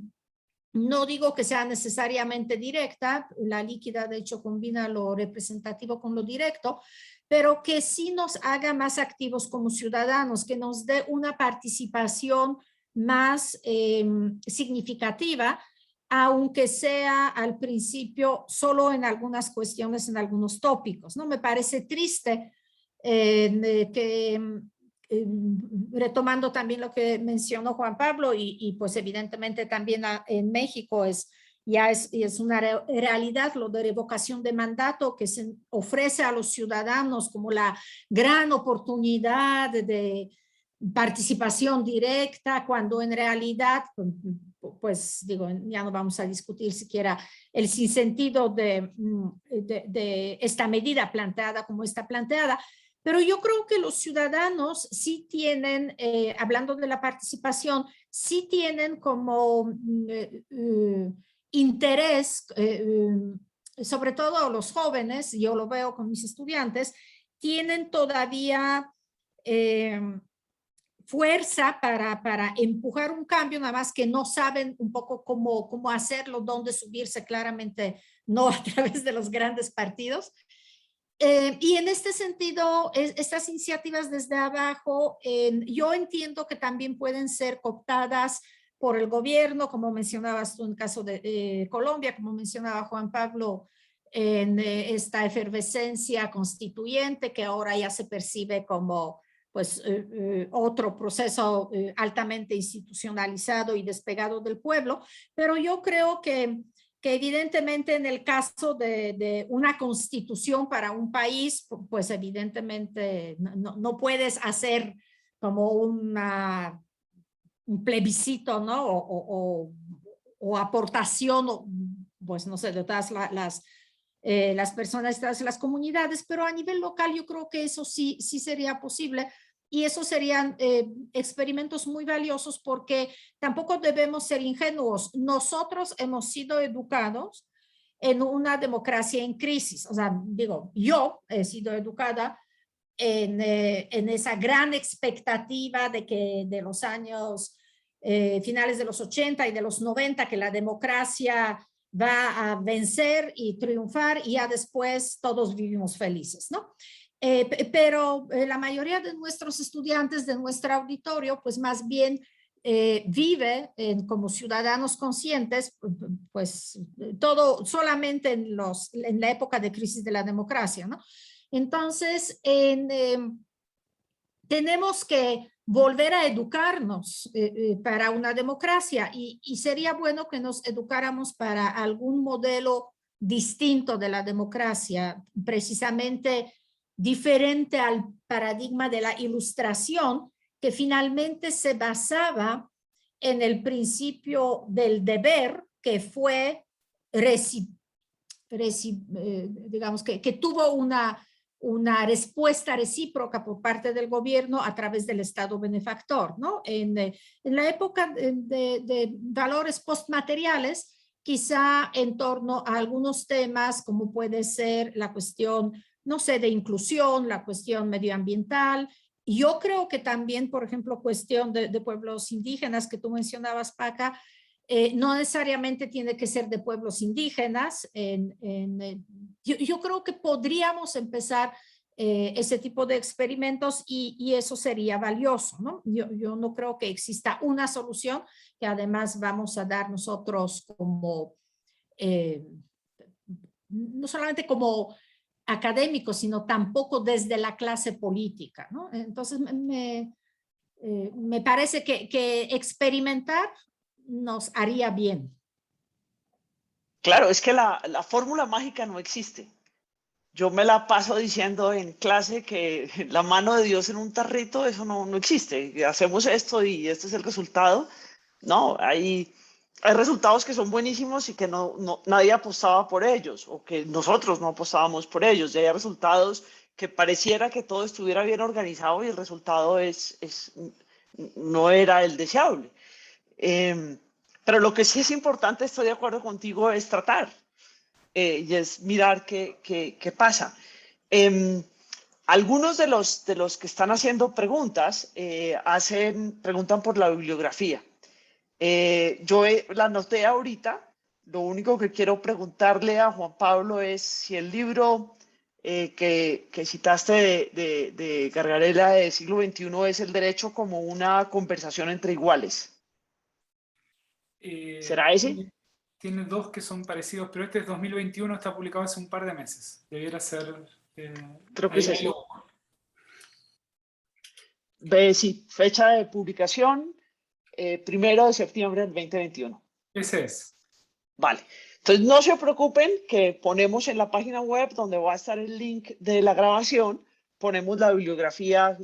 no digo que sea necesariamente directa, la líquida de hecho combina lo representativo con lo directo, pero que sí nos haga más activos como ciudadanos, que nos dé una participación más significativa, aunque sea al principio solo en algunas cuestiones, en algunos tópicos, ¿no? Me parece triste que retomando también lo que mencionó Juan Pablo y pues evidentemente también en México ya es una realidad lo de revocación de mandato, que se ofrece a los ciudadanos como la gran oportunidad de participación directa, cuando en realidad pues digo, ya no vamos a discutir siquiera el sinsentido de esta medida planteada como está planteada, pero yo creo que los ciudadanos sí tienen, hablando de la participación, sí tienen como interés, sobre todo los jóvenes, yo lo veo con mis estudiantes, tienen todavía fuerza para empujar un cambio, nada más que no saben un poco cómo hacerlo, dónde subirse, claramente no a través de los grandes partidos. Y en este sentido, estas iniciativas desde abajo, yo entiendo que también pueden ser cooptadas por el gobierno, como mencionabas tú en el caso de Colombia, como mencionaba Juan Pablo, en esta efervescencia constituyente que ahora ya se percibe como pues, otro proceso altamente institucionalizado y despegado del pueblo, pero yo creo que evidentemente en el caso de una constitución para un país, pues evidentemente no puedes hacer como un plebiscito, ¿no? O aportación, pues no sé, de todas las personas, de las comunidades, pero a nivel local yo creo que eso sí sería posible. Y esos serían experimentos muy valiosos porque tampoco debemos ser ingenuos. Nosotros hemos sido educados en una democracia en crisis. O sea, digo, yo he sido educada en esa gran expectativa de que de los años finales de los 80 y de los 90, que la democracia va a vencer y triunfar y ya después todos vivimos felices, ¿no? Pero la mayoría de nuestros estudiantes de nuestro auditorio, pues más bien vive como ciudadanos conscientes, pues todo solamente en la época de crisis de la democracia, ¿no? Entonces, tenemos que volver a educarnos para una democracia y sería bueno que nos educáramos para algún modelo distinto de la democracia, precisamente diferente al paradigma de la Ilustración, que finalmente se basaba en el principio del deber, que fue, digamos, que tuvo una respuesta recíproca por parte del gobierno a través del Estado benefactor, ¿no? En la época de valores postmateriales, quizá en torno a algunos temas como puede ser la cuestión, no sé, de inclusión, la cuestión medioambiental. Yo creo que también, por ejemplo, cuestión de pueblos indígenas que tú mencionabas, Paca, no necesariamente tiene que ser de pueblos indígenas. Yo creo que podríamos empezar ese tipo de experimentos y eso sería valioso, ¿no? Yo no creo que exista una solución que además vamos a dar nosotros como, no solamente como académicos, sino tampoco desde la clase política, ¿no? Entonces me parece que experimentar nos haría bien. Claro, es que la fórmula mágica no existe. Yo me la paso diciendo en clase que la mano de Dios en un tarrito, eso no existe. Hacemos esto y este es el resultado. No, hay resultados que son buenísimos y que nadie apostaba por ellos o que nosotros no apostábamos por ellos. Y hay resultados que pareciera que todo estuviera bien organizado y el resultado no era el deseable. Pero lo que sí es importante, estoy de acuerdo contigo, es tratar y es mirar qué pasa. Algunos de los que están haciendo preguntas preguntan por la bibliografía. Yo la noté ahorita. Lo único que quiero preguntarle a Juan Pablo es si el libro que citaste de Gargarella del siglo XXI es El derecho como una conversación entre iguales. ¿Será ese? Tiene dos que son parecidos, pero este es 2021, está publicado hace un par de meses. Debiera ser... Creo que es así. Sí, fecha de publicación, 1 de septiembre del 2021. Ese es. Vale. Entonces no se preocupen que ponemos en la página web donde va a estar el link de la grabación, ponemos la bibliografía.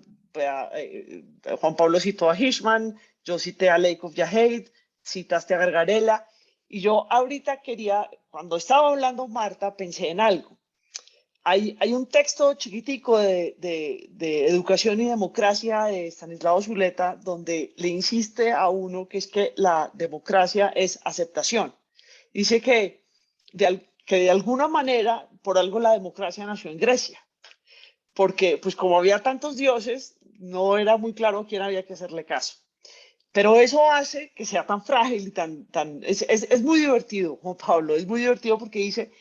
Juan Pablo citó a Hirschman, yo cité a Lakoff y a Haidt, citaste a Gargarella, y yo ahorita cuando estaba hablando Marta, pensé en algo. Hay un texto chiquitico de Educación y Democracia de Stanislao Zuleta, donde le insiste a uno que es que la democracia es aceptación. Dice que de alguna manera, por algo la democracia nació en Grecia, porque pues como había tantos dioses, no era muy claro a quién había que hacerle caso. Pero eso hace que sea tan frágil y es muy divertido, Juan Pablo, es muy divertido porque dice,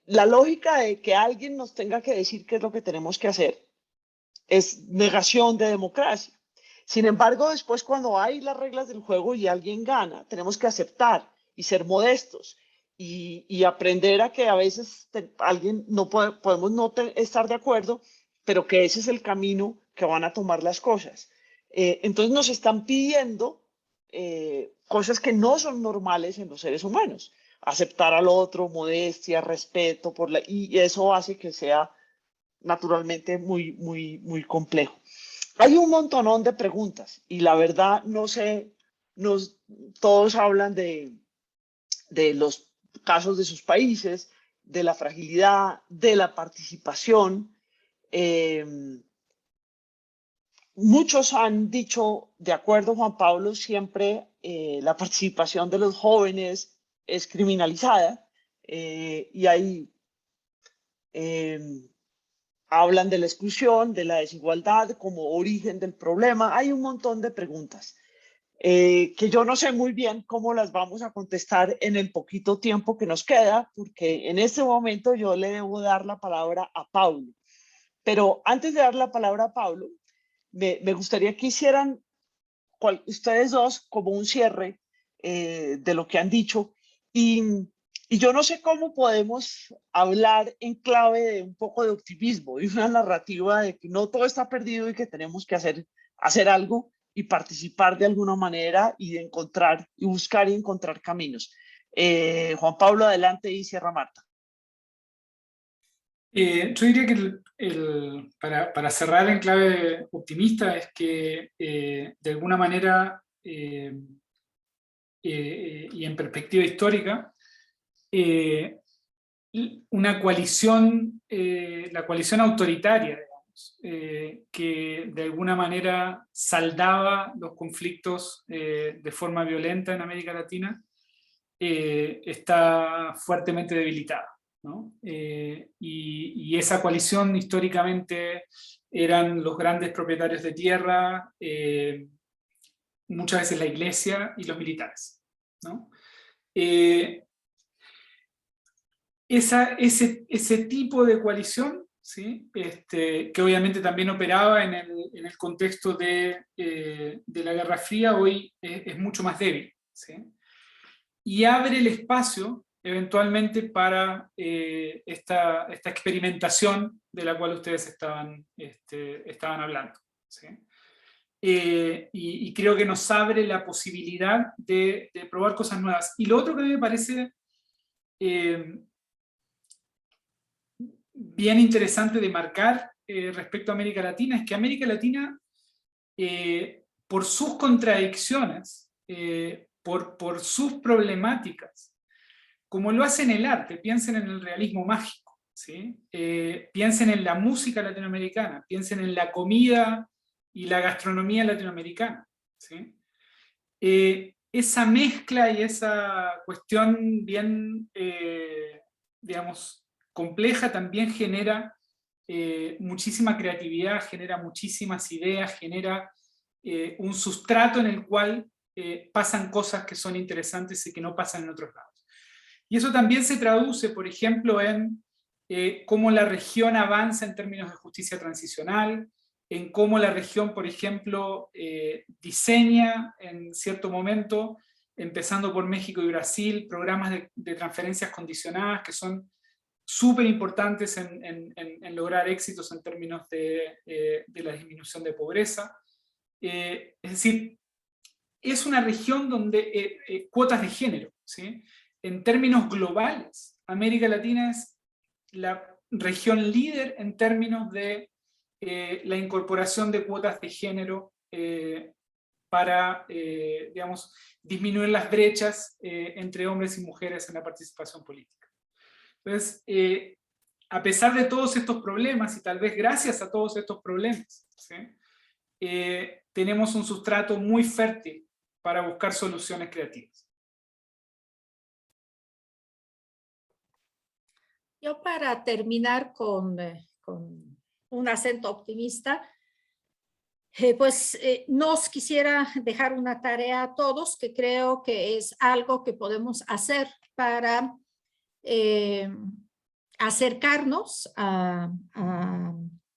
la lógica de que alguien nos tenga que decir qué es lo que tenemos que hacer es negación de democracia. Sin embargo, después cuando hay las reglas del juego y alguien gana, tenemos que aceptar y ser modestos y aprender a que a veces alguien no podemos no estar de acuerdo, pero que ese es el camino que van a tomar las cosas. Entonces nos están pidiendo cosas que no son normales en los seres humanos. Aceptar al otro, modestia, respeto, y eso hace que sea naturalmente muy complejo. Hay un montonón de preguntas y la verdad no sé, todos hablan de los casos de sus países, de la fragilidad, de la participación. Muchos han dicho, de acuerdo Juan Pablo, siempre la participación de los jóvenes es criminalizada y hay hablan de la exclusión, de la desigualdad como origen del problema. Hay un montón de preguntas que yo no sé muy bien cómo las vamos a contestar en el poquito tiempo que nos queda, porque en este momento yo le debo dar la palabra a Paulo. Pero antes de dar la palabra a Paulo, me gustaría que hicieran ustedes dos como un cierre de lo que han dicho y yo no sé cómo podemos hablar en clave de un poco de optimismo y una narrativa de que no todo está perdido y que tenemos que hacer algo y participar de alguna manera y de encontrar y buscar y encontrar caminos. Juan Pablo, adelante y cierra Marta. Yo diría que para cerrar en clave optimista es que de alguna manera y en perspectiva histórica, una coalición, la coalición autoritaria, digamos, que de alguna manera saldaba los conflictos de forma violenta en América Latina, está fuertemente debilitada, ¿no? Y esa coalición históricamente eran los grandes propietarios de tierra, muchas veces la iglesia y los militares, ¿no? Ese tipo de coalición, ¿sí? Que obviamente también operaba en el contexto de la Guerra Fría, hoy es mucho más débil, ¿sí? Y abre el espacio eventualmente para esta experimentación de la cual ustedes estaban hablando, ¿sí? Y creo que nos abre la posibilidad de probar cosas nuevas. Y lo otro que a mí me parece bien interesante de marcar respecto a América Latina es que América Latina, por sus contradicciones, por sus problemáticas, como lo hace en el arte, piensen en el realismo mágico, ¿sí? Piensen en la música latinoamericana, piensen en la comida y la gastronomía latinoamericana, ¿sí? Esa mezcla y esa cuestión bien, digamos, compleja también genera muchísima creatividad, genera muchísimas ideas, genera un sustrato en el cual pasan cosas que son interesantes y que no pasan en otros lados. Y eso también se traduce, por ejemplo, en cómo la región avanza en términos de justicia transicional, en cómo la región, por ejemplo, diseña en cierto momento, empezando por México y Brasil, programas de transferencias condicionadas que son súper importantes en lograr éxitos en términos de la disminución de pobreza. Es decir, es una región donde cuotas de género, ¿sí? En términos globales, América Latina es la región líder en términos de la incorporación de cuotas de género para, digamos, disminuir las brechas entre hombres y mujeres en la participación política. Entonces, a pesar de todos estos problemas, y tal vez gracias a todos estos problemas, ¿sí? Tenemos un sustrato muy fértil para buscar soluciones creativas. Yo, para terminar con un acento optimista, nos quisiera dejar una tarea a todos, que creo que es algo que podemos hacer para acercarnos a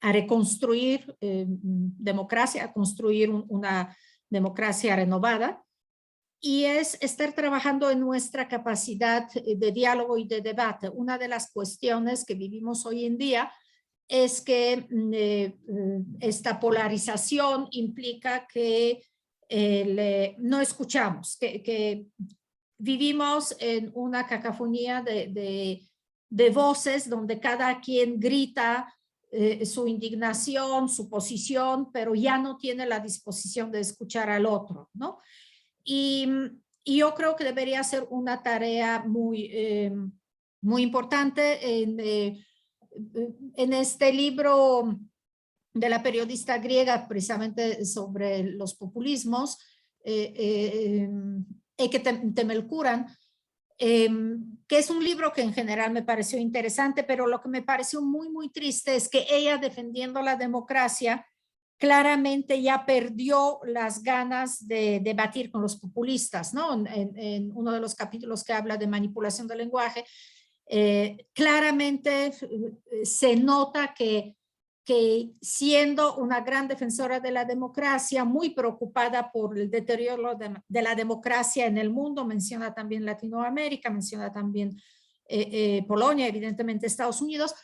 reconstruir democracia, a construir una democracia renovada, y es estar trabajando en nuestra capacidad de diálogo y de debate. Una de las cuestiones que vivimos hoy en día es que esta polarización implica que no escuchamos, que vivimos en una cacofonía de voces donde cada quien grita su indignación, su posición, pero ya no tiene la disposición de escuchar al otro, ¿no? Y yo creo que debería ser una tarea muy importante en este libro de la periodista griega, precisamente sobre los populismos, Eke Temelkuran, que es un libro que en general me pareció interesante, pero lo que me pareció muy triste es que ella, defendiendo la democracia, claramente ya perdió las ganas de debatir con los populistas, ¿no? En uno de los capítulos que habla de manipulación del lenguaje, claramente se nota que siendo una gran defensora de la democracia, muy preocupada por el deterioro de la democracia en el mundo, menciona también Latinoamérica, menciona también Polonia, evidentemente Estados Unidos,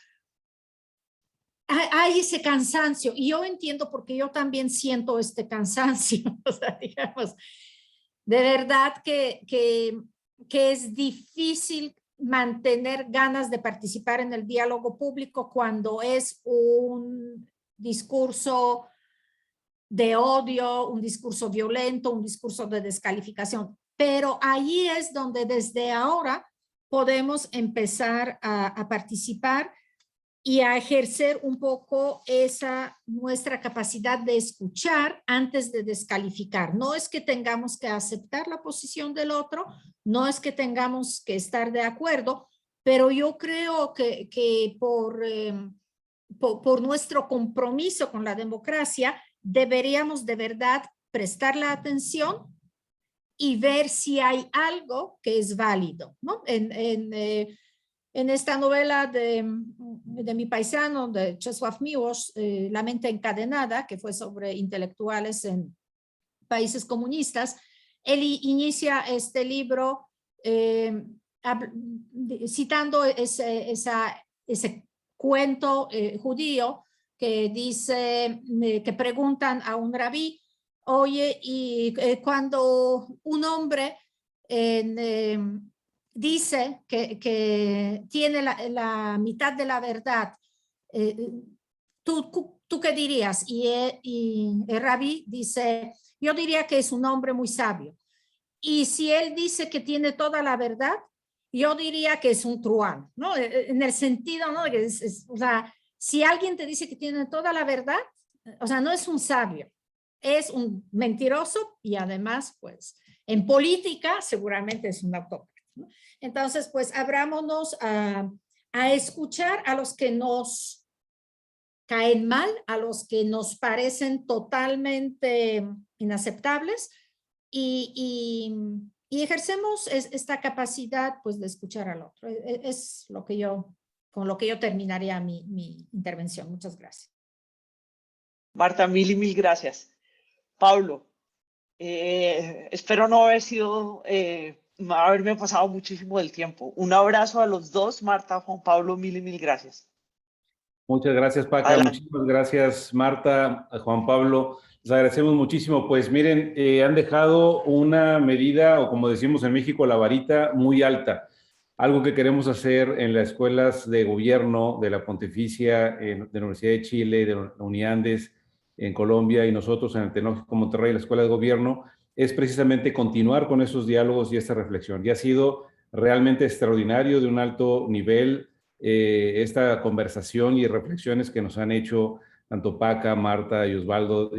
hay ese cansancio, y yo entiendo porque yo también siento este cansancio. O sea, digamos, de verdad que es difícil mantener ganas de participar en el diálogo público cuando es un discurso de odio, un discurso violento, un discurso de descalificación. Pero ahí es donde desde ahora podemos empezar a participar y a ejercer un poco nuestra capacidad de escuchar antes de descalificar. No es que tengamos que aceptar la posición del otro, no es que tengamos que estar de acuerdo, pero yo creo que por nuestro compromiso con la democracia deberíamos de verdad prestar la atención y ver si hay algo que es válido, ¿no? En esta novela de mi paisano, de Czesław Miłosz, La mente encadenada, que fue sobre intelectuales en países comunistas, él inicia este libro citando ese cuento judío que dice, que preguntan a un rabí, oye, y cuando un hombre dice que tiene la mitad de la verdad, ¿tú qué dirías? Y el rabí dice, yo diría que es un hombre muy sabio. Y si él dice que tiene toda la verdad, yo diría que es un truán, ¿no? En el sentido, ¿no? O sea, si alguien te dice que tiene toda la verdad, o sea, no es un sabio, es un mentiroso, y además, pues, en política seguramente es un autócrata, ¿no? Entonces, pues, abrámonos a escuchar a los que nos caen mal, a los que nos parecen totalmente inaceptables, y ejercemos esta capacidad, pues, de escuchar al otro. Es con lo que yo terminaría mi intervención. Muchas gracias. Marta, mil gracias. Pablo, espero no haberme pasado muchísimo del tiempo. Un abrazo a los dos, Marta, Juan Pablo, mil gracias. Muchas gracias, Paca. Adelante. Muchísimas gracias, Marta, Juan Pablo. Les agradecemos muchísimo. Pues miren, han dejado una medida, o como decimos en México, la varita muy alta. Algo que queremos hacer en las escuelas de gobierno de la Pontificia, de la Universidad de Chile, de la Uniandes, en Colombia y nosotros en el Tecnológico Monterrey, la Escuela de Gobierno, es precisamente continuar con esos diálogos y esta reflexión. Y ha sido realmente extraordinario, de un alto nivel, esta conversación y reflexiones que nos han hecho tanto Paca, Marta y Osvaldo,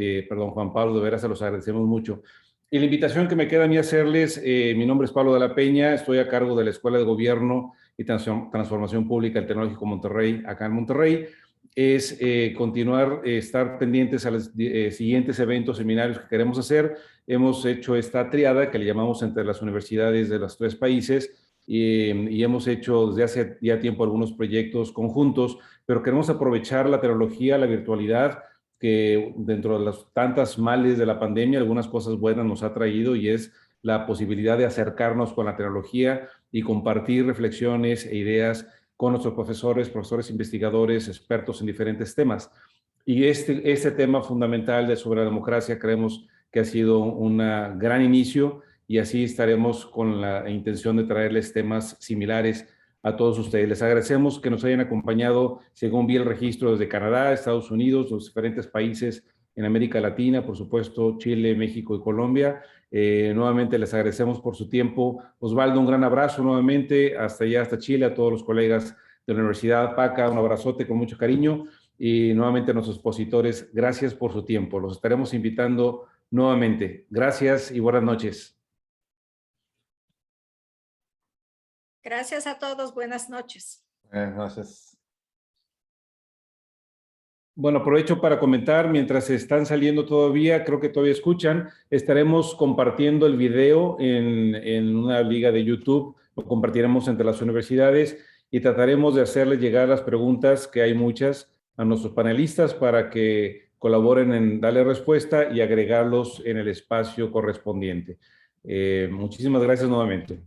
Juan Pablo, de veras se los agradecemos mucho. Y la invitación que me queda a mí hacerles, mi nombre es Pablo de la Peña, estoy a cargo de la Escuela de Gobierno y Transformación Pública del Tecnológico Monterrey, acá en Monterrey, es continuar, estar pendientes a los siguientes eventos, seminarios que queremos hacer. Hemos hecho esta triada que le llamamos entre las universidades de los 3 países y hemos hecho desde hace ya tiempo algunos proyectos conjuntos, pero queremos aprovechar la tecnología, la virtualidad, que dentro de las tantas males de la pandemia, algunas cosas buenas nos ha traído, y es la posibilidad de acercarnos con la tecnología y compartir reflexiones e ideas con nuestros profesores investigadores, expertos en diferentes temas. Y este tema fundamental sobre la democracia creemos que ha sido un gran inicio, y así estaremos con la intención de traerles temas similares a todos ustedes. Les agradecemos que nos hayan acompañado, según vi el registro, desde Canadá, Estados Unidos, los diferentes países en América Latina, por supuesto, Chile, México y Colombia. Nuevamente les agradecemos por su tiempo. Osvaldo, un gran abrazo nuevamente hasta allá, hasta Chile, a todos los colegas de la Universidad Paca, un abrazote con mucho cariño, y nuevamente a nuestros expositores, gracias por su tiempo. Los estaremos invitando nuevamente. Gracias y buenas noches. Gracias a todos. Buenas noches. Buenas noches. Bueno, aprovecho para comentar, mientras están saliendo todavía, creo que todavía escuchan, estaremos compartiendo el video en una liga de YouTube, lo compartiremos entre las universidades y trataremos de hacerles llegar las preguntas, que hay muchas, a nuestros panelistas para que colaboren en darle respuesta y agregarlos en el espacio correspondiente. Muchísimas gracias nuevamente.